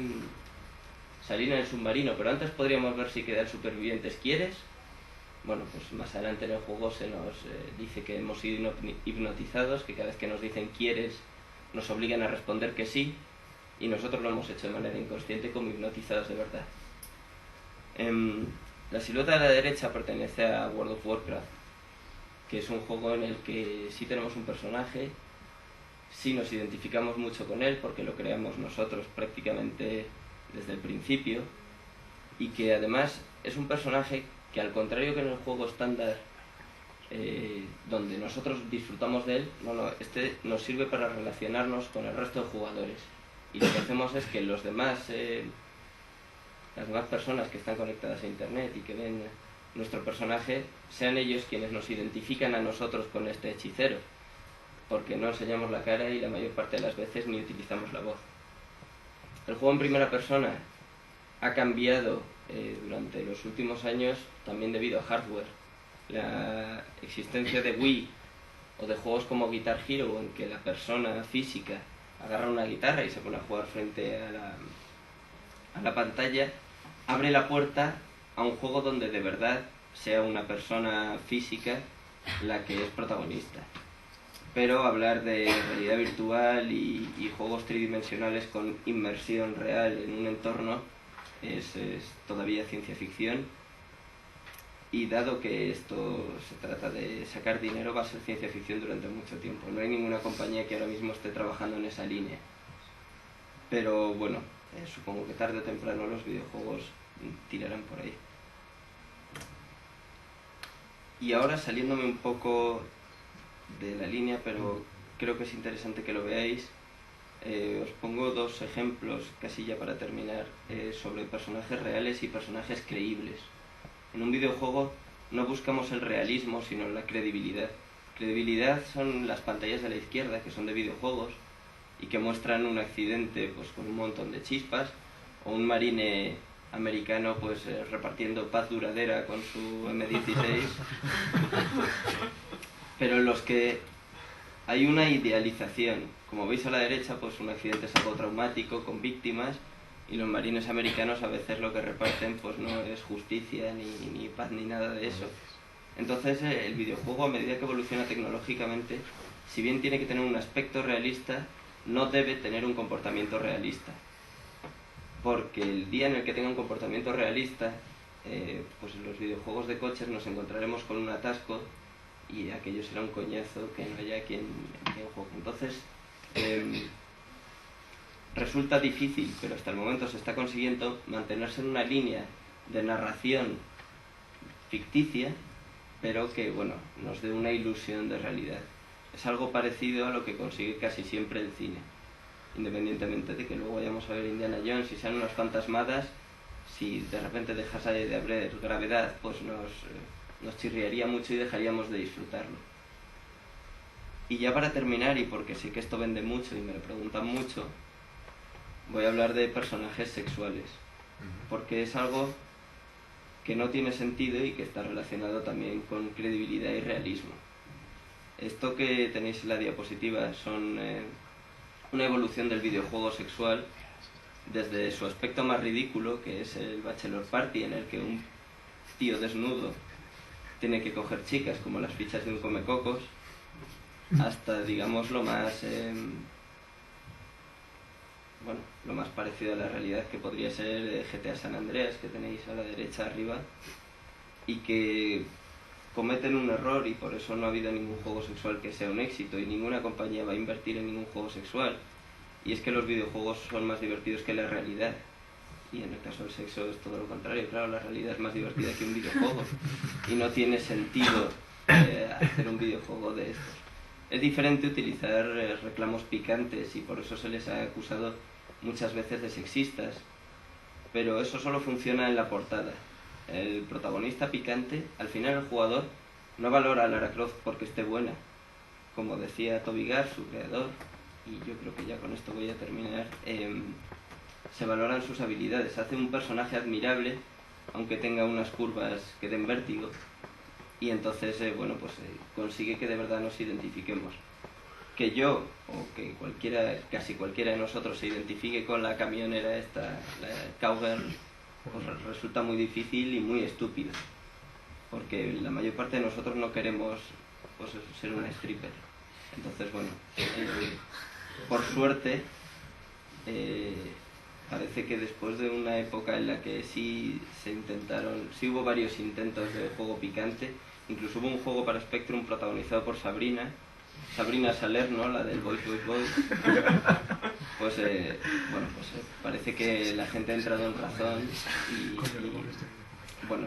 salir en el submarino, pero antes podríamos ver si quedan supervivientes. ¿Quieres? Bueno, pues más adelante en el juego se nos dice que hemos sido hipnotizados, que cada vez que nos dicen quieres nos obligan a responder que sí, y nosotros lo hemos hecho de manera inconsciente como hipnotizados de verdad. La silueta de la derecha pertenece a World of Warcraft, que es un juego en el que sí tenemos un personaje, sí nos identificamos mucho con él porque lo creamos nosotros prácticamente desde el principio, y que además es un personaje que, al contrario que en el juego estándar, donde nosotros disfrutamos de él, este nos sirve para relacionarnos con el resto de jugadores, y lo que hacemos es que las demás personas que están conectadas a internet y que ven nuestro personaje sean ellos quienes nos identifican a nosotros con este hechicero, porque no enseñamos la cara y la mayor parte de las veces ni utilizamos la voz. El juego en primera persona ha cambiado durante los últimos años también debido a hardware. La existencia de Wii o de juegos como Guitar Hero, en que la persona física agarra una guitarra y se pone a jugar frente a la pantalla, abre la puerta a un juego donde de verdad sea una persona física la que es protagonista. Pero hablar de realidad virtual y juegos tridimensionales con inmersión real en un entorno es todavía ciencia ficción, y dado que esto se trata de sacar dinero, va a ser ciencia ficción durante mucho tiempo. No hay ninguna compañía que ahora mismo esté trabajando en esa línea, pero bueno, supongo que tarde o temprano los videojuegos tirarán por ahí. Y ahora, saliéndome un poco de la línea, pero creo que es interesante que lo veáis, os pongo dos ejemplos, casi ya para terminar, sobre personajes reales y personajes creíbles. En un videojuego no buscamos el realismo, sino la credibilidad. Credibilidad son las pantallas de la izquierda, que son de videojuegos, y que muestran un accidente pues con un montón de chispas, o un marine americano pues repartiendo paz duradera con su M16, pero en los que hay una idealización. Como veis a la derecha, pues un accidente es algo traumático, con víctimas, y los marines americanos a veces lo que reparten pues no es justicia, ni paz, ni nada de eso. Entonces el videojuego, a medida que evoluciona tecnológicamente, si bien tiene que tener un aspecto realista, no debe tener un comportamiento realista. Porque el día en el que tenga un comportamiento realista, pues en los videojuegos de coches nos encontraremos con un atasco y aquello será un coñazo que no haya quien juegue. Entonces, resulta difícil, pero hasta el momento se está consiguiendo mantenerse en una línea de narración ficticia, pero que, bueno, nos dé una ilusión de realidad. Es algo parecido a lo que consigue casi siempre el cine. Independientemente de que luego vayamos a ver Indiana Jones y sean unas fantasmadas, si de repente dejase de haber gravedad, pues nos chirriaría mucho y dejaríamos de disfrutarlo. Y ya para terminar, y porque sé que esto vende mucho y me lo preguntan mucho, voy a hablar de personajes sexuales, porque es algo que no tiene sentido y que está relacionado también con credibilidad y realismo. Esto que tenéis en la diapositiva son una evolución del videojuego sexual desde su aspecto más ridículo, que es el bachelor party, en el que un tío desnudo tiene que coger chicas como las fichas de un comecocos, hasta, digamos, lo más lo más parecido a la realidad, que podría ser GTA San Andreas, que tenéis a la derecha arriba, y que cometen un error, y por eso no ha habido ningún juego sexual que sea un éxito, y ninguna compañía va a invertir en ningún juego sexual, y es que los videojuegos son más divertidos que la realidad. Y en el caso del sexo es todo lo contrario. Claro, la realidad es más divertida que un videojuego y no tiene sentido hacer un videojuego de estos. Es diferente utilizar reclamos picantes, y por eso se les ha acusado muchas veces de sexistas, pero eso solo funciona en la portada. El protagonista picante, al final el jugador no valora a Lara Croft porque esté buena. Como decía Toby Gard, su creador, y yo creo que ya con esto voy a terminar, se valoran sus habilidades. Hace un personaje admirable, aunque tenga unas curvas que den vértigo, y entonces consigue que de verdad nos identifiquemos. Que yo, o que casi cualquiera de nosotros se identifique con la camionera esta, la Cowgirl, pues resulta muy difícil y muy estúpido, porque la mayor parte de nosotros no queremos ser una stripper. Entonces, por suerte, parece que después de una época en la que sí hubo varios intentos de juego picante, incluso hubo un juego para Spectrum protagonizado por Sabrina Salerno, la del Boys Boys Boys, parece que la gente ha entrado en razón y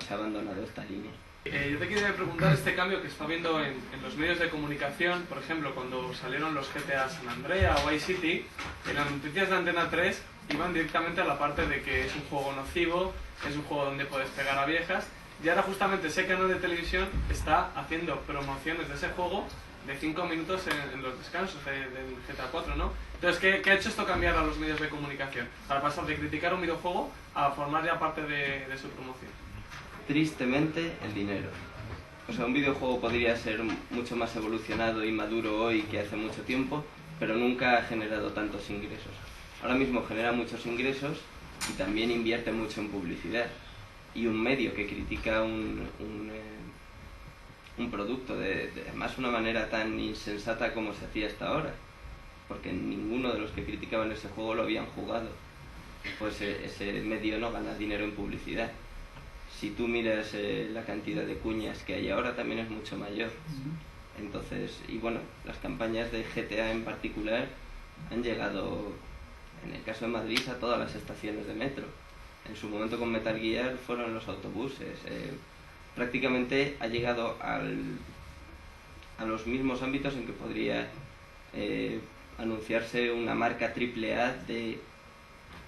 se ha abandonado esta línea. Yo te quería preguntar este cambio que está habiendo en los medios de comunicación. Por ejemplo, cuando salieron los GTA San Andreas o Vice City, en las noticias de Antena 3 iban directamente a la parte de que es un juego nocivo, es un juego donde puedes pegar a viejas, y ahora justamente ese canal de televisión está haciendo promociones de ese juego de 5 minutos en los descansos del GTA 4, ¿no? Entonces, ¿qué ha hecho esto cambiar a los medios de comunicación? Para pasar de criticar un videojuego a formar ya parte de su promoción. Tristemente, el dinero. Un videojuego podría ser mucho más evolucionado y maduro hoy que hace mucho tiempo, pero nunca ha generado tantos ingresos. Ahora mismo genera muchos ingresos y también invierte mucho en publicidad. Y un medio que critica un producto de además una manera tan insensata como se hacía hasta ahora, porque ninguno de los que criticaban ese juego lo habían jugado, pues ese medio no gana dinero en publicidad. Si tú miras la cantidad de cuñas que hay ahora, también es mucho mayor. Entonces, las campañas de GTA en particular han llegado, en el caso de Madrid, a todas las estaciones de metro. En su momento con Metal Gear fueron los autobuses. prácticamente ha llegado a los mismos ámbitos en que podría anunciarse una marca AAA de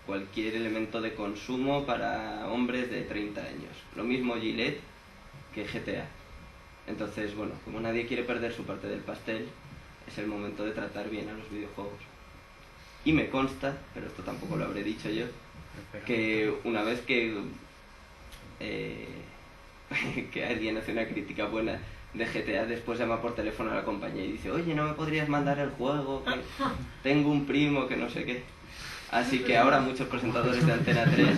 cualquier elemento de consumo para hombres de 30 años. Lo mismo Gillette que GTA. Entonces, bueno, como nadie quiere perder su parte del pastel, es el momento de tratar bien a los videojuegos. Y me consta, pero esto tampoco lo habré dicho yo, que una vez que alguien hace una crítica buena de GTA, después llama por teléfono a la compañía y dice: oye, ¿no me podrías mandar el juego? Que tengo un primo que no sé qué. Así que ahora muchos presentadores de Antena 3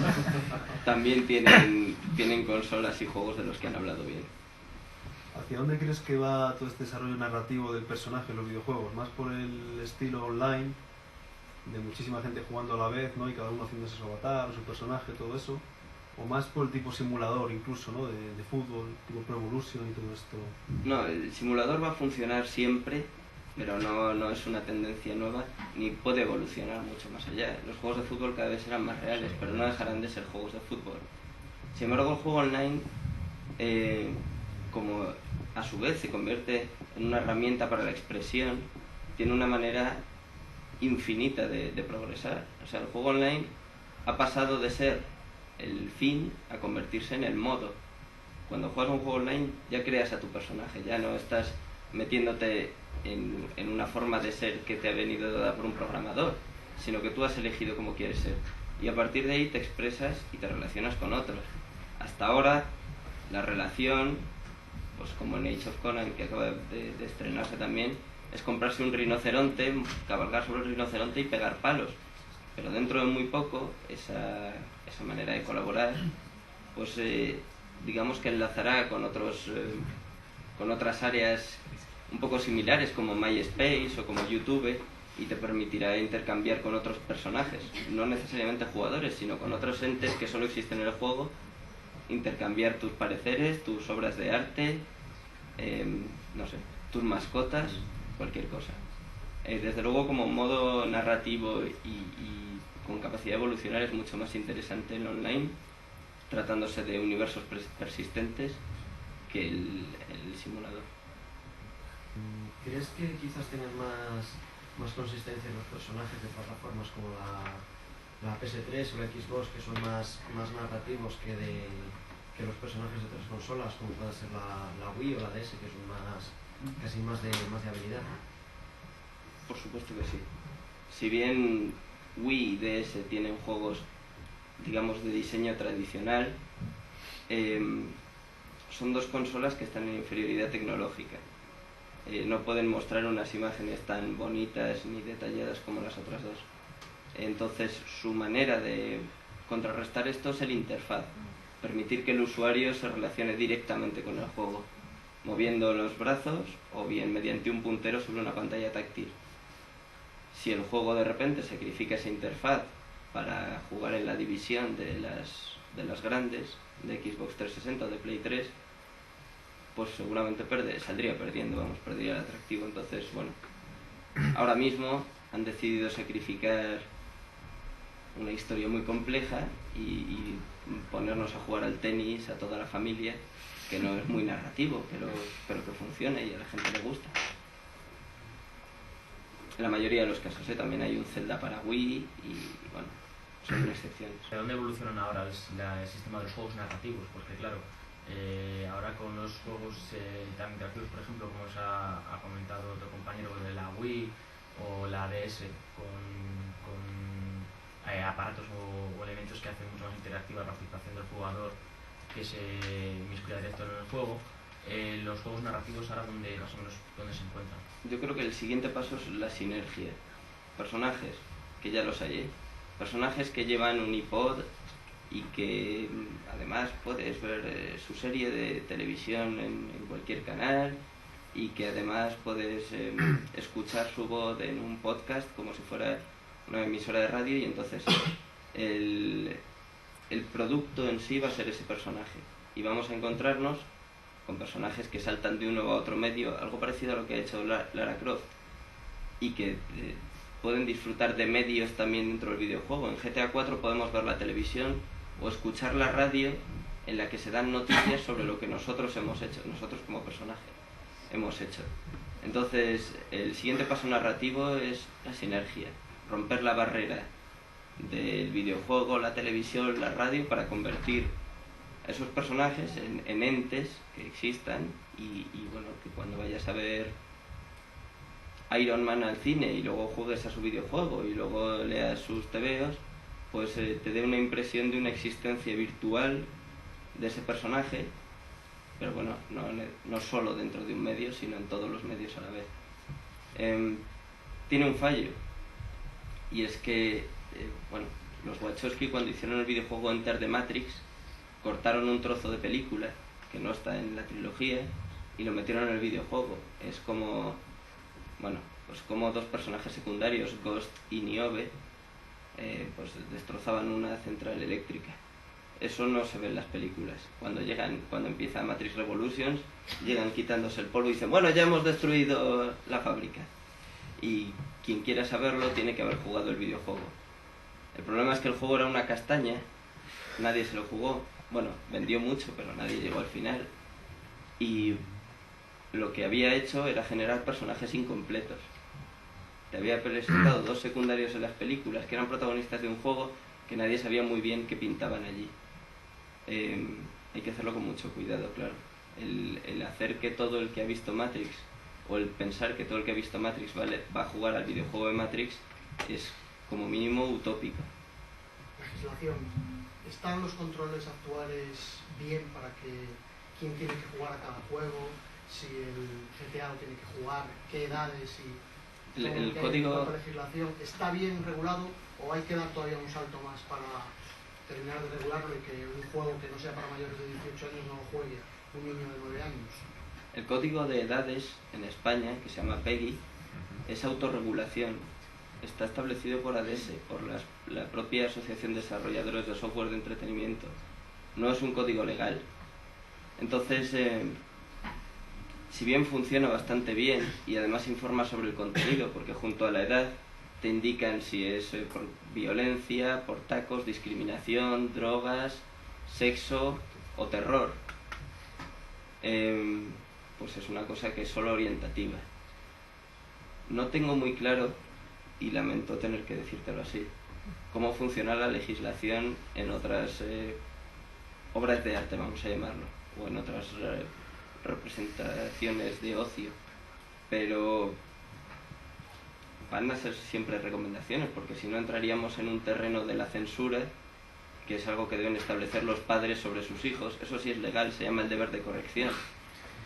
también tienen consolas y juegos de los que han hablado bien. ¿Hacia dónde crees que va todo este desarrollo narrativo del personaje en los videojuegos? ¿Más por el estilo online, de muchísima gente jugando a la vez, ¿no? Y cada uno haciéndose su avatar, su personaje, todo eso? ¿O más por el tipo simulador incluso, ¿no? de fútbol, tipo Pro Evolution y todo esto? No, el simulador va a funcionar siempre, pero no es una tendencia nueva, ni puede evolucionar mucho más allá. Los juegos de fútbol cada vez serán más reales, pero no dejarán de ser juegos de fútbol. Sin embargo, el juego online, como a su vez se convierte en una herramienta para la expresión, tiene una manera infinita de progresar. O sea, el juego online ha pasado de ser el fin a convertirse en el modo. Cuando juegas un juego online ya creas a tu personaje, ya no estás metiéndote en una forma de ser que te ha venido dada por un programador, sino que tú has elegido cómo quieres ser. Y a partir de ahí te expresas y te relacionas con otros. Hasta ahora, la relación, pues como en Age of Conan, que acaba de estrenarse también, es comprarse un rinoceronte, cabalgar sobre el rinoceronte y pegar palos. Pero dentro de muy poco, esa manera de colaborar, pues digamos que enlazará con otras áreas un poco similares como MySpace o como YouTube, y te permitirá intercambiar con otros personajes, no necesariamente jugadores, sino con otros entes que solo existen en el juego, intercambiar tus pareceres, tus obras de arte, no sé, tus mascotas, cualquier cosa. Desde luego, como modo narrativo y con capacidad de evolucionar, es mucho más interesante el online, tratándose de universos persistentes, que el simulador. ¿Crees que quizás tengan más consistencia en los personajes de plataformas como la PS3 o la Xbox, que son más narrativos que los personajes de otras consolas, como puede ser la Wii o la DS, que son casi más de habilidad? Por supuesto que sí. Si bien Wii y DS tienen juegos, digamos, de diseño tradicional, son dos consolas que están en inferioridad tecnológica. No pueden mostrar unas imágenes tan bonitas ni detalladas como las otras dos. Entonces, su manera de contrarrestar esto es el interfaz, permitir que el usuario se relacione directamente con el juego, moviendo los brazos o bien mediante un puntero sobre una pantalla táctil. Si el juego de repente sacrifica esa interfaz para jugar en la división de las grandes, de Xbox 360 o de Play 3, pues seguramente saldría perdiendo, perdería el atractivo. Entonces, bueno, ahora mismo han decidido sacrificar una historia muy compleja y ponernos a jugar al tenis a toda la familia, que no es muy narrativo, pero que funciona y a la gente le gusta. En la mayoría de los casos, también hay un Zelda para Wii y, bueno, son excepciones. ¿De dónde evolucionan ahora el sistema de los juegos narrativos? Porque claro, ahora con los juegos tan interactivos, por ejemplo, como os ha comentado otro compañero, de la Wii o la DS, con aparatos o elementos que hacen mucho más interactiva la participación del jugador, que se inmiscuya directo en el juego, los juegos narrativos ahora más o menos dónde se encuentran. Yo creo que el siguiente paso es la sinergia. Personajes, que ya los hay, personajes que llevan un iPod y que además puedes ver su serie de televisión en cualquier canal, y que además puedes escuchar su voz en un podcast como si fuera una emisora de radio, y entonces el producto en sí va a ser ese personaje, y vamos a encontrarnos con personajes que saltan de uno a otro medio, algo parecido a lo que ha hecho Lara Croft, y que pueden disfrutar de medios también dentro del videojuego. En GTA 4 podemos ver la televisión o escuchar la radio en la que se dan noticias sobre lo que nosotros hemos hecho, nosotros como personaje hemos hecho. Entonces, el siguiente paso narrativo es la sinergia, romper la barrera del videojuego, la televisión, la radio, para convertir a esos personajes en entes que existan y bueno, que cuando vayas a ver Iron Man al cine y luego juegues a su videojuego y luego leas sus tebeos, pues te dé una impresión de una existencia virtual de ese personaje, pero bueno, no solo dentro de un medio, sino en todos los medios a la vez. Tiene un fallo, y es que bueno, los Wachowski, cuando hicieron el videojuego Enter the Matrix, cortaron un trozo de película que no está en la trilogía y lo metieron en el videojuego. Es como, bueno, pues como dos personajes secundarios, Ghost y Niobe, pues destrozaban una central eléctrica. Eso no se ve en las películas. Cuando empieza Matrix Revolutions, llegan quitándose el polvo y dicen, bueno, ya hemos destruido la fábrica. Y quien quiera saberlo tiene que haber jugado el videojuego. El problema es que el juego era una castaña, nadie se lo jugó. Bueno, vendió mucho, pero nadie llegó al final. Y lo que había hecho era generar personajes incompletos. Te había presentado dos secundarios en las películas que eran protagonistas de un juego que nadie sabía muy bien qué pintaban allí. Hay que hacerlo con mucho cuidado, claro. El hacer que todo el que ha visto Matrix, o el pensar que todo el que ha visto Matrix va a jugar al videojuego de Matrix, es como mínimo utópico. Legislación. ¿Están los controles actuales bien para que quién tiene que jugar a cada juego? Si el GTA lo tiene que jugar, qué edades y el código... la legislación está bien regulado, o hay que dar todavía un salto más para terminar de regularlo y que un juego que no sea para mayores de 18 años no lo juegue un niño de 9 años? El código de edades en España, que se llama PEGI, es autorregulación. Está establecido por ADS, por la propia Asociación de Desarrolladores de Software de Entretenimiento. No es un código legal. Entonces, si bien funciona bastante bien y además informa sobre el contenido, porque junto a la edad te indican si es por violencia, por tacos, discriminación, drogas, sexo o terror, pues es una cosa que es solo orientativa. No tengo muy claro, y lamento tener que decírtelo así, cómo funciona la legislación en otras obras de arte, vamos a llamarlo, o en otras representaciones de ocio, pero van a ser siempre recomendaciones, porque si no entraríamos en un terreno de la censura, que es algo que deben establecer los padres sobre sus hijos. Eso sí es legal, se llama el deber de corrección,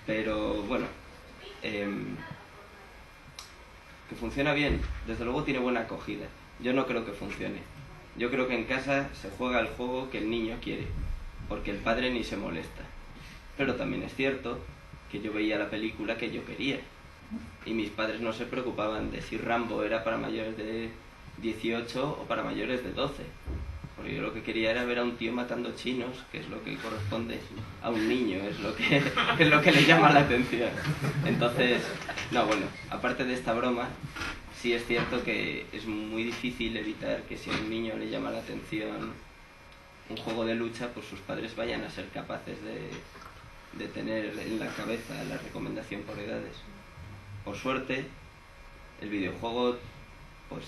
pero bueno, que funciona bien, desde luego tiene buena acogida. Yo no creo que funcione. Yo creo que en casa se juega el juego que el niño quiere, porque el padre ni se molesta. Pero también es cierto que yo veía la película que yo quería, y mis padres no se preocupaban de si Rambo era para mayores de 18 o para mayores de 12, porque yo lo que quería era ver a un tío matando chinos, que es lo que corresponde a un niño, es lo que le llama la atención. Entonces, no, bueno, aparte de esta broma, sí es cierto que es muy difícil evitar que si a un niño le llama la atención un juego de lucha, pues sus padres vayan a ser capaces de tener en la cabeza la recomendación por edades. Por suerte, el videojuego pues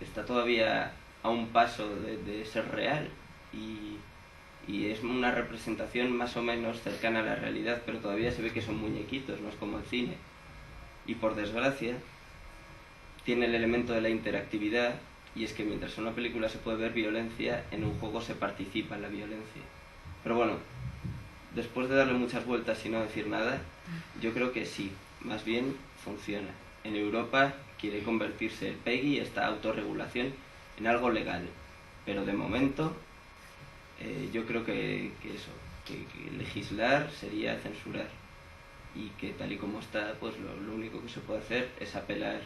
está todavía a un paso de ser real y es una representación más o menos cercana a la realidad, pero todavía se ve que son muñequitos, no es como el cine. Y por desgracia, tiene el elemento de la interactividad, y es que mientras en una película se puede ver violencia, en un juego se participa en la violencia. Pero bueno, después de darle muchas vueltas y no decir nada, yo creo que sí, más bien funciona. En Europa quiere convertirse el PEGI, esta autorregulación, en algo legal, pero de momento yo creo que legislar sería censurar, y que tal y como está, pues lo único que se puede hacer es apelar,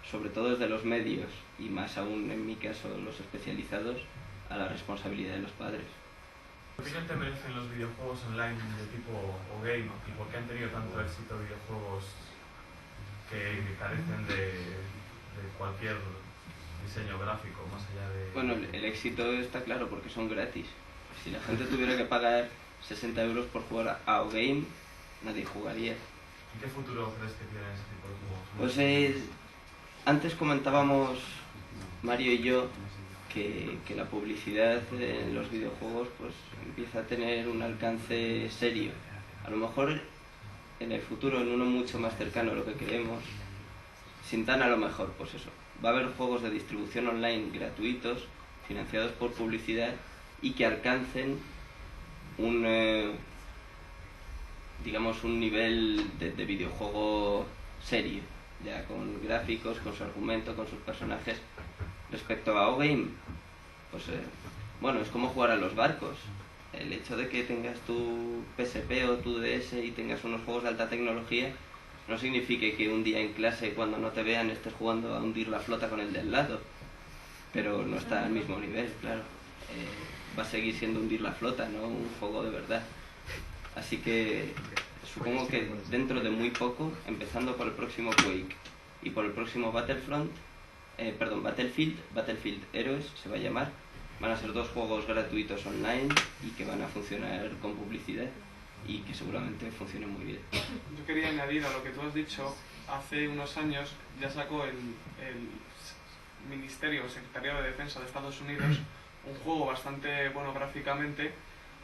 sobre todo desde los medios, y más aún en mi caso los especializados, a la responsabilidad de los padres. ¿Qué opinión te merecen los videojuegos online de tipo o game, y por qué han tenido tanto éxito videojuegos que carecen de cualquier diseño gráfico más allá de... Bueno, el éxito está claro porque son gratis. Si la gente tuviera que pagar 60 euros por jugar a O-Game, nadie jugaría. ¿En qué futuro crees que tiene ese tipo de juegos? Pues antes comentábamos, Mario y yo, que la publicidad en los videojuegos pues empieza a tener un alcance serio. A lo mejor en el futuro, en uno mucho más cercano a lo que queremos, sin tan a lo mejor, pues eso. Va a haber juegos de distribución online gratuitos, financiados por publicidad y que alcancen digamos un nivel de videojuego serio, ya con gráficos, con su argumento, con sus personajes. Respecto a O-Game, pues bueno, es como jugar a los barcos. El hecho de que tengas tu PSP o tu DS y tengas unos juegos de alta tecnología no significa que un día en clase, cuando no te vean, estés jugando a hundir la flota con el del lado, pero no está al mismo nivel, claro. Va a seguir siendo hundir la flota, no un juego de verdad. Así que supongo que dentro de muy poco, empezando por el próximo Quake y por el próximo Battlefield Heroes se va a llamar, van a ser 2 juegos gratuitos online y que van a funcionar con publicidad y que seguramente funcionen muy bien. Yo quería añadir a lo que tú has dicho, hace unos años ya sacó el Ministerio o Secretaría de Defensa de Estados Unidos un juego bastante bueno gráficamente.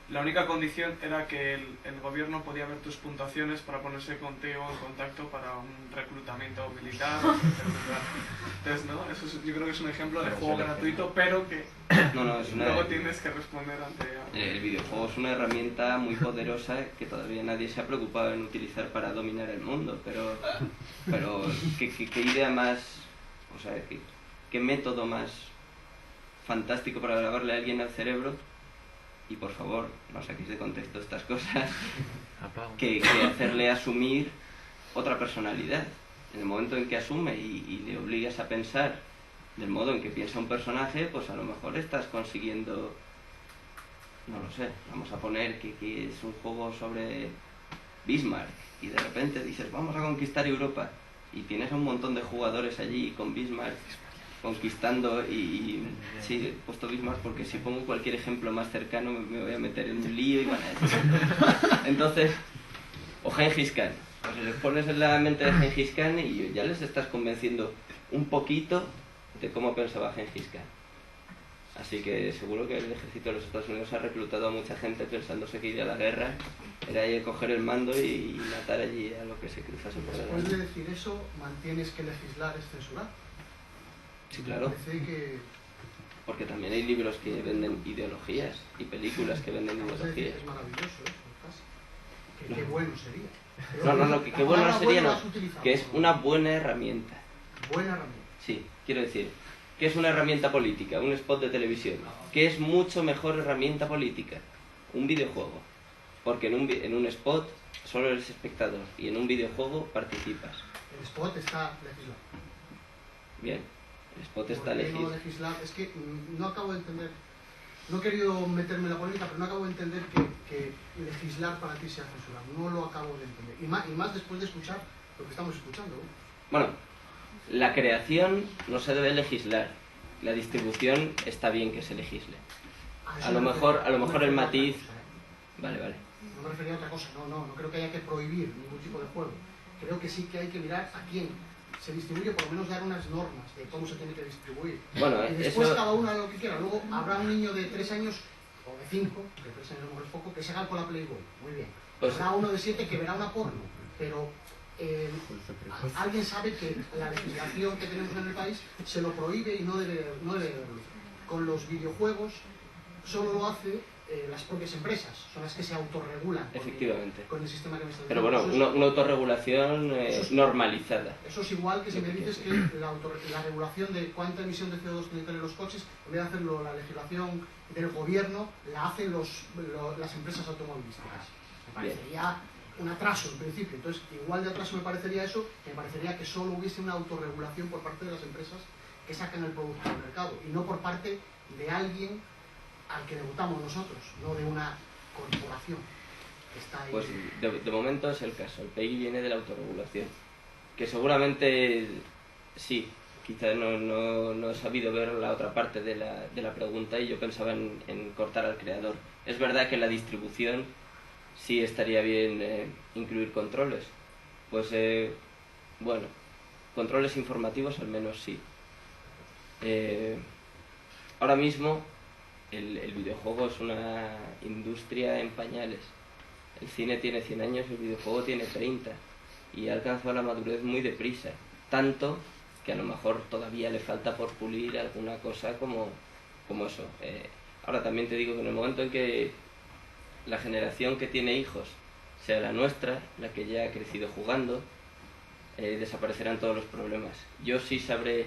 La única condición era que el gobierno podía ver tus puntuaciones para ponerse contigo en contacto para un reclutamiento militar, etc. Entonces, ¿no? Eso yo creo que es un ejemplo de juego gratuito, pero que luego tienes que responder ante... El videojuego es una herramienta muy poderosa que todavía nadie se ha preocupado en utilizar para dominar el mundo, pero ¿qué idea más, o sea, qué método más fantástico para grabarle a alguien al cerebro? Y por favor, no saquéis de contexto estas cosas, que hacerle asumir otra personalidad. En el momento en que asume y le obligas a pensar del modo en que piensa un personaje, pues a lo mejor estás consiguiendo, no lo sé, vamos a poner que es un juego sobre Bismarck y de repente dices, vamos a conquistar Europa y tienes a un montón de jugadores allí con Bismarck conquistando y sí, he puesto Bismarck porque si pongo cualquier ejemplo más cercano me voy a meter en un lío y van a decir. Entonces, o Gengis Khan, pues les pones en la mente de Gengis Khan y ya les estás convenciendo un poquito de cómo pensaba Gengis Khan. Así que seguro que el ejército de los Estados Unidos ha reclutado a mucha gente pensándose que ir a la guerra era ir a coger el mando y matar allí a lo que se cruzase por delante. Después de decir eso, ¿mantienes que legislar es censurar? Sí, claro. Porque también hay libros que venden ideologías y películas que venden ideologías. Es maravilloso eso, casi. Qué bueno sería. No, que qué bueno sería no. Que es una buena herramienta. Buena herramienta. Sí, quiero decir, que es una herramienta política, un spot de televisión. Que es mucho mejor herramienta política, un videojuego. Porque en un spot solo eres espectador y en un videojuego participas. El spot está legislado. Bien. El spot está legislado. Es que no acabo de entender, no he querido meterme en la política, pero no acabo de entender que legislar para ti sea censurar. No lo acabo de entender. Y más después de escuchar lo que estamos escuchando. Bueno, la creación no se debe legislar. La distribución está bien que se legisle. A lo mejor el matiz... Vale. No me refería a otra cosa. No creo que haya que prohibir ningún tipo de juego. Creo que sí que hay que mirar a quién se distribuye, por lo menos dar unas normas de cómo se tiene que distribuir. Bueno, y después cada uno hará lo que quiera. Luego habrá un niño de 3 años, o de 5, que 3 años no es poco, que se haga con la Playboy. Muy bien. Habrá uno de 7 que verá una porno, pero alguien sabe que la legislación que tenemos en el país se lo prohíbe y no debe verlo. Con los videojuegos solo lo hace las propias empresas, son las que se autorregulan efectivamente con el sistema que me está diciendo. Pero bueno, una autorregulación normalizada. Eso es igual que si me dices que la regulación de cuánta emisión de CO2 tienen que tener los coches, en vez de hacerlo la legislación del gobierno, la hacen las empresas automovilísticas. Me parecería un atraso en principio. Entonces, igual de atraso me parecería eso, que me parecería que solo hubiese una autorregulación por parte de las empresas que sacan el producto al mercado y no por parte de alguien al que debutamos nosotros, no de una corporación que está ahí. Pues de momento es el caso. El PEGI viene de la autorregulación, que seguramente sí, quizás no he sabido ver la otra parte de la pregunta y yo pensaba en cortar al creador, Es verdad que en la distribución sí estaría bien incluir controles. Pues bueno, controles informativos al menos sí. Ahora mismo el videojuego es una industria en pañales. El cine tiene 100 años, el videojuego tiene 30 y ha alcanzado la madurez muy deprisa. Tanto que a lo mejor todavía le falta por pulir alguna cosa como eso. Ahora también te digo que en el momento en que la generación que tiene hijos sea la nuestra, la que ya ha crecido jugando, desaparecerán todos los problemas. Yo sí sabré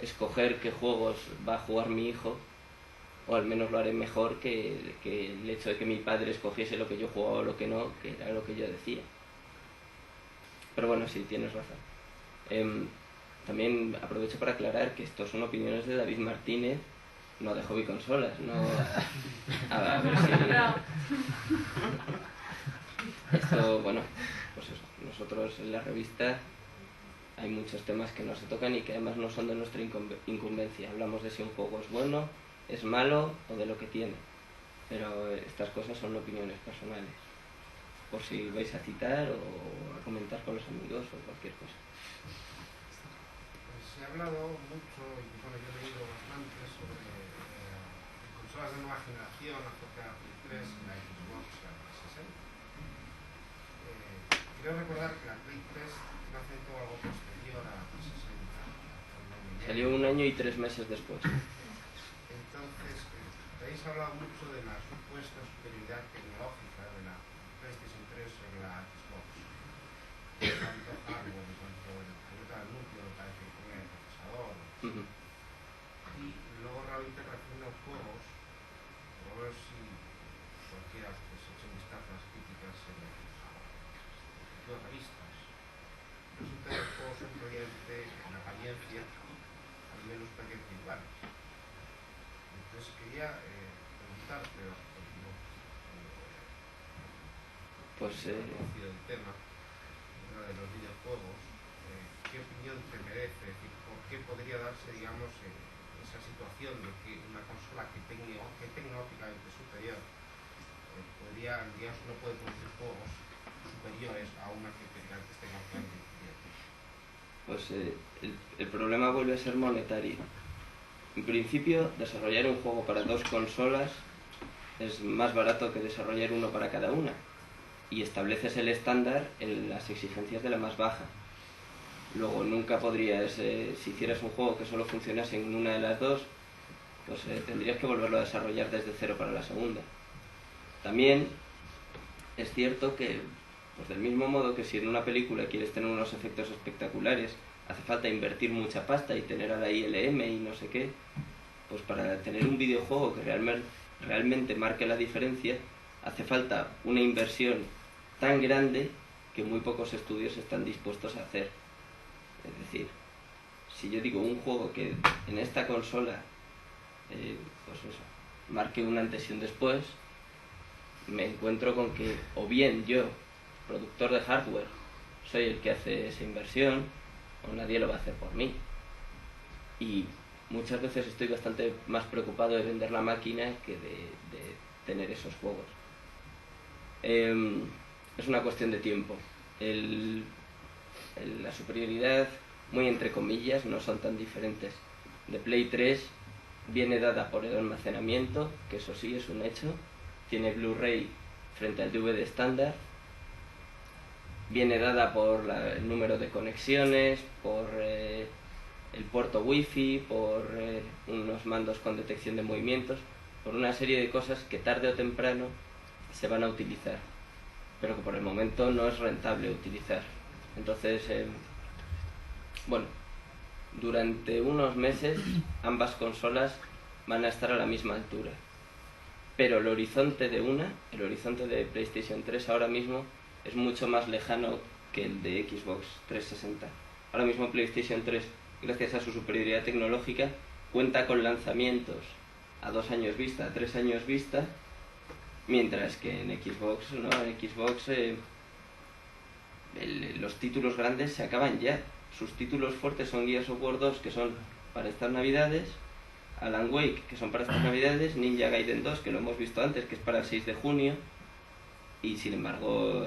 escoger qué juegos va a jugar mi hijo, o al menos lo haré mejor que el hecho de que mi padre escogiese lo que yo jugaba o lo que no, que era lo que yo decía. Pero bueno, sí, tienes razón. También aprovecho para aclarar que estos son opiniones de David Martínez, no de Hobby Consolas, no... A ver si... Esto, bueno, pues eso, nosotros en la revista hay muchos temas que no se tocan y que además no son de nuestra incumbencia. Hablamos de si un juego es bueno, es malo o de lo que tiene. Pero estas cosas son opiniones personales, por si vais a citar o a comentar con los amigos o cualquier cosa. Pues se ha hablado mucho, y bueno, yo he leído bastante sobre consolas de nueva generación, acerca de la Play 3 y la Xbox 360. Quiero recordar que la Play 3 nace todo algo posterior a la 360. Salió 1 año y 3 meses después. Entonces, habéis hablado mucho de la supuesta superioridad tecnológica de la PlayStation 3 sobre la Xbox. En cuanto a hardware, en cuanto al núcleo para que ponga el procesador. Y luego realmente reacción a los juegos, a ver si cualquiera pues, eche un vistazo a las críticas en las revistas. Resulta que los juegos son probablemente en apariencia al menos parecen iguales. Entonces quería preguntarte, no, pues conocido el tema de los videojuegos, ¿qué opinión te merece? Es decir, ¿por qué podría darse, digamos, esa situación de que una consola que tecnológicamente superior podría, digamos, no puede producir juegos superiores a una que antes tecnológicamente inferior? Pues el problema vuelve a ser monetario. En principio, desarrollar un juego para 2 consolas es más barato que desarrollar uno para cada una. Y estableces el estándar en las exigencias de la más baja. Luego nunca podrías, si hicieras un juego que solo funcionase en una de las dos, pues tendrías que volverlo a desarrollar desde cero para la segunda. También es cierto que, pues del mismo modo que si en una película quieres tener unos efectos espectaculares, hace falta invertir mucha pasta y tener a la ILM y no sé qué, pues para tener un videojuego que realmente marque la diferencia, hace falta una inversión tan grande que muy pocos estudios están dispuestos a hacer. Es decir, si yo digo un juego que en esta consola pues eso, marque un antes y un después, me encuentro con que o bien yo, productor de hardware, soy el que hace esa inversión, o nadie lo va a hacer por mí. Y muchas veces estoy bastante más preocupado de vender la máquina que de tener esos juegos. Es una cuestión de tiempo. La superioridad, muy entre comillas, no son tan diferentes. De Play 3 viene dada por el almacenamiento, que eso sí es un hecho. Tiene Blu-ray frente al DVD estándar. Viene dada por el número de conexiones, por el puerto wifi, por unos mandos con detección de movimientos, por una serie de cosas que tarde o temprano se van a utilizar, pero que por el momento no es rentable utilizar. Entonces, bueno, durante unos meses ambas consolas van a estar a la misma altura, pero el horizonte de PlayStation 3 ahora mismo es mucho más lejano que el de Xbox 360. Ahora mismo PlayStation 3, gracias a su superioridad tecnológica, cuenta con lanzamientos a 2 años vista, a 3 años vista, mientras que en Xbox, ¿no? En Xbox los títulos grandes se acaban ya. Sus títulos fuertes son Gears of War 2, que son para estas navidades, Alan Wake, que son para estas navidades, Ninja Gaiden 2, que lo hemos visto antes, que es para el 6 de junio, y sin embargo,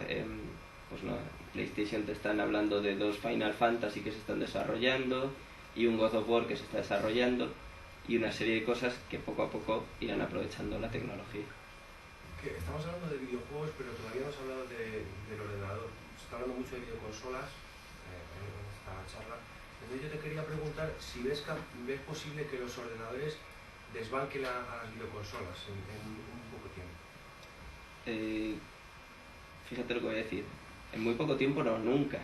pues no, PlayStation te están hablando de 2 Final Fantasy que se están desarrollando, y un God of War que se está desarrollando, y una serie de cosas que poco a poco irán aprovechando la tecnología. Que estamos hablando de videojuegos, pero todavía no hemos hablado del ordenador. Se está hablando mucho de videoconsolas en esta charla. Entonces yo te quería preguntar si ves posible que los ordenadores desbanquen a las videoconsolas en un poco tiempo. Fíjate lo que voy a decir. En muy poco tiempo, no, nunca.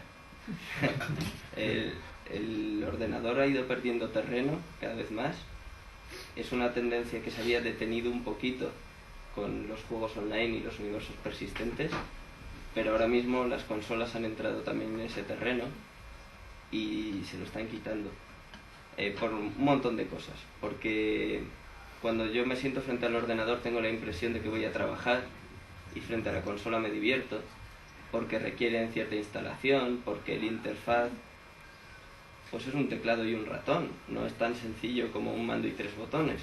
El ordenador ha ido perdiendo terreno cada vez más. Es una tendencia que se había detenido un poquito con los juegos online y los universos persistentes, pero ahora mismo las consolas han entrado también en ese terreno y se lo están quitando por un montón de cosas, porque cuando yo me siento frente al ordenador tengo la impresión de que voy a trabajar, y frente a la consola me divierto, porque requieren cierta instalación, porque el interfaz pues es un teclado y un ratón, no es tan sencillo como un mando y 3 botones.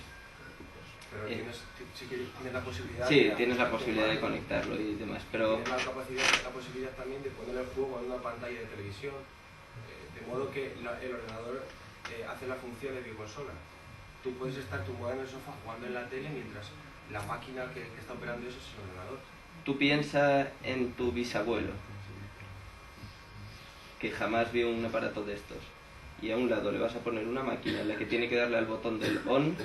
Pero tienes la posibilidad. Sí, tienes la posibilidad de conectarlo y demás, pero tienes la posibilidad también de poner el juego en una pantalla de televisión, de modo que el ordenador hace la función de videoconsola. Tú puedes estar tumbado en el sofá jugando en la tele mientras la máquina que está operando eso es el ordenador. Tú piensas en tu bisabuelo, que jamás vio un aparato de estos, y a un lado le vas a poner una máquina en la que tiene que darle al botón del on,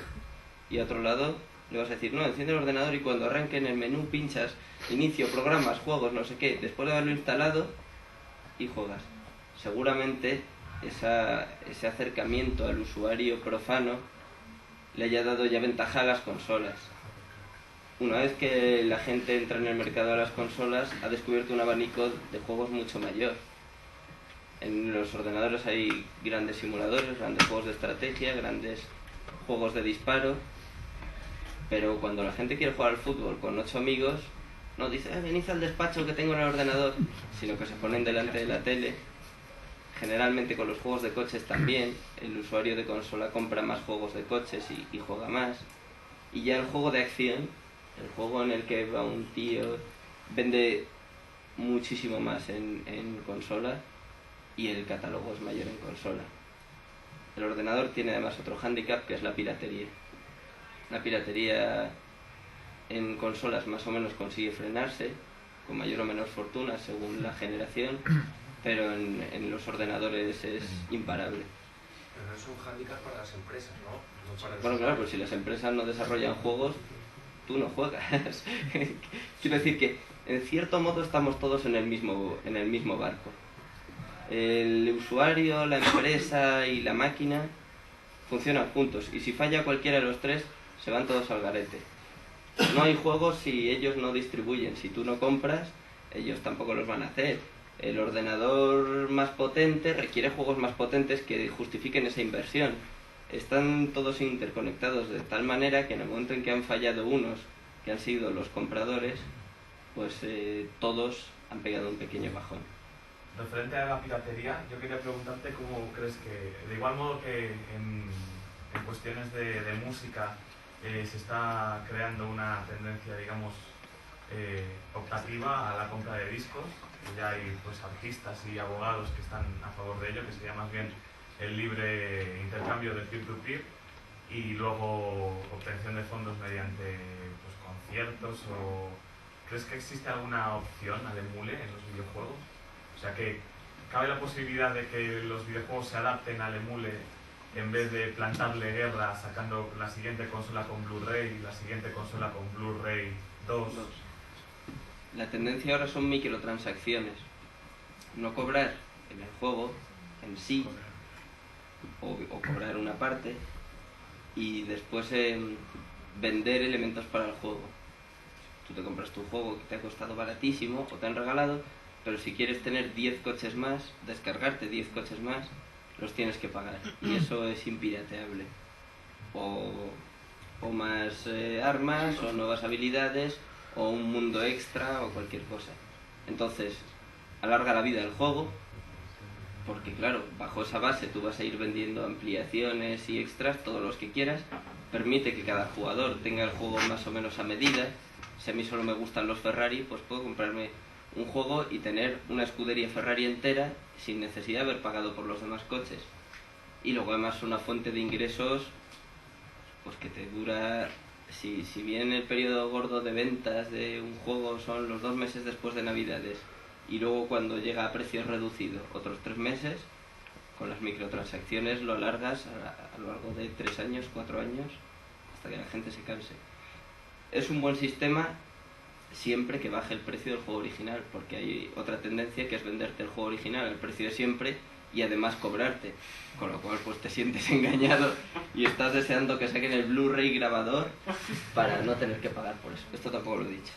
y a otro lado le vas a decir, no, enciende el ordenador y cuando arranque en el menú pinchas inicio, programas, juegos, no sé qué, después de haberlo instalado y juegas. Seguramente ese acercamiento al usuario profano le haya dado ya ventaja a las consolas. Una vez que la gente entra en el mercado de las consolas, ha descubierto un abanico de juegos mucho mayor. En los ordenadores hay grandes simuladores, grandes juegos de estrategia, grandes juegos de disparo, pero cuando la gente quiere jugar al fútbol con 8 amigos, no dice, venid al despacho que tengo en el ordenador, sino que se ponen delante de la tele. Generalmente con los juegos de coches también, el usuario de consola compra más juegos de coches y juega más. Y ya el juego de acción, el juego en el que va un tío, vende muchísimo más en consola y el catálogo es mayor en consola. El ordenador tiene además otro hándicap que es la piratería. La piratería en consolas más o menos consigue frenarse, con mayor o menor fortuna según la generación, pero en los ordenadores es imparable. Pero es un hándicap para las empresas, ¿no? No para Bueno, claro, pues si las empresas no desarrollan juegos, tú no juegas. Quiero decir que en cierto modo estamos todos en el mismo barco. El usuario, la empresa y la máquina funcionan juntos, y si falla cualquiera de los tres, se van todos al garete. No hay juegos si ellos no distribuyen. Si tú no compras, ellos tampoco los van a hacer. El ordenador más potente requiere juegos más potentes que justifiquen esa inversión. Están todos interconectados de tal manera que en el momento en que han fallado unos, que han sido los compradores, pues todos han pegado un pequeño bajón. Referente a la piratería, yo quería preguntarte cómo crees que, de igual modo que en cuestiones de música se está creando una tendencia, digamos, optativa a la compra de discos, que ya hay pues artistas y abogados que están a favor de ello, que sería más bien el libre intercambio de peer-to-peer, y luego obtención de fondos mediante pues, conciertos. O ¿crees que existe alguna opción al emule en los videojuegos? O sea, que cabe la posibilidad de que los videojuegos se adapten al emule en vez de plantarle guerra sacando la siguiente consola con Blu-ray y la siguiente consola con Blu-ray 2. La tendencia ahora son microtransacciones. No cobrar en el juego en sí, o cobrar una parte, y después vender elementos para el juego. Tú te compras tu juego que te ha costado baratísimo o te han regalado, pero si quieres tener 10 coches más, descargarte 10 coches más, los tienes que pagar, y eso es impirateable. O más armas, o nuevas habilidades, o un mundo extra, o cualquier cosa. Entonces, alarga la vida del juego, porque claro, bajo esa base tú vas a ir vendiendo ampliaciones y extras, todos los que quieras, permite que cada jugador tenga el juego más o menos a medida. Si a mí solo me gustan los Ferrari, pues puedo comprarme un juego y tener una escudería Ferrari entera sin necesidad de haber pagado por los demás coches. Y luego además una fuente de ingresos pues que te dura, si bien el periodo gordo de ventas de un juego son los 2 meses después de Navidades y luego cuando llega a precio reducido otros 3 meses, con las microtransacciones lo alargas a lo largo de 3 años, 4 años, hasta que la gente se canse. Es un buen sistema siempre que baje el precio del juego original, porque hay otra tendencia que es venderte el juego original al precio de siempre y además cobrarte, con lo cual pues te sientes engañado y estás deseando que saquen el Blu-ray grabador para no tener que pagar por eso. Esto tampoco lo he dicho.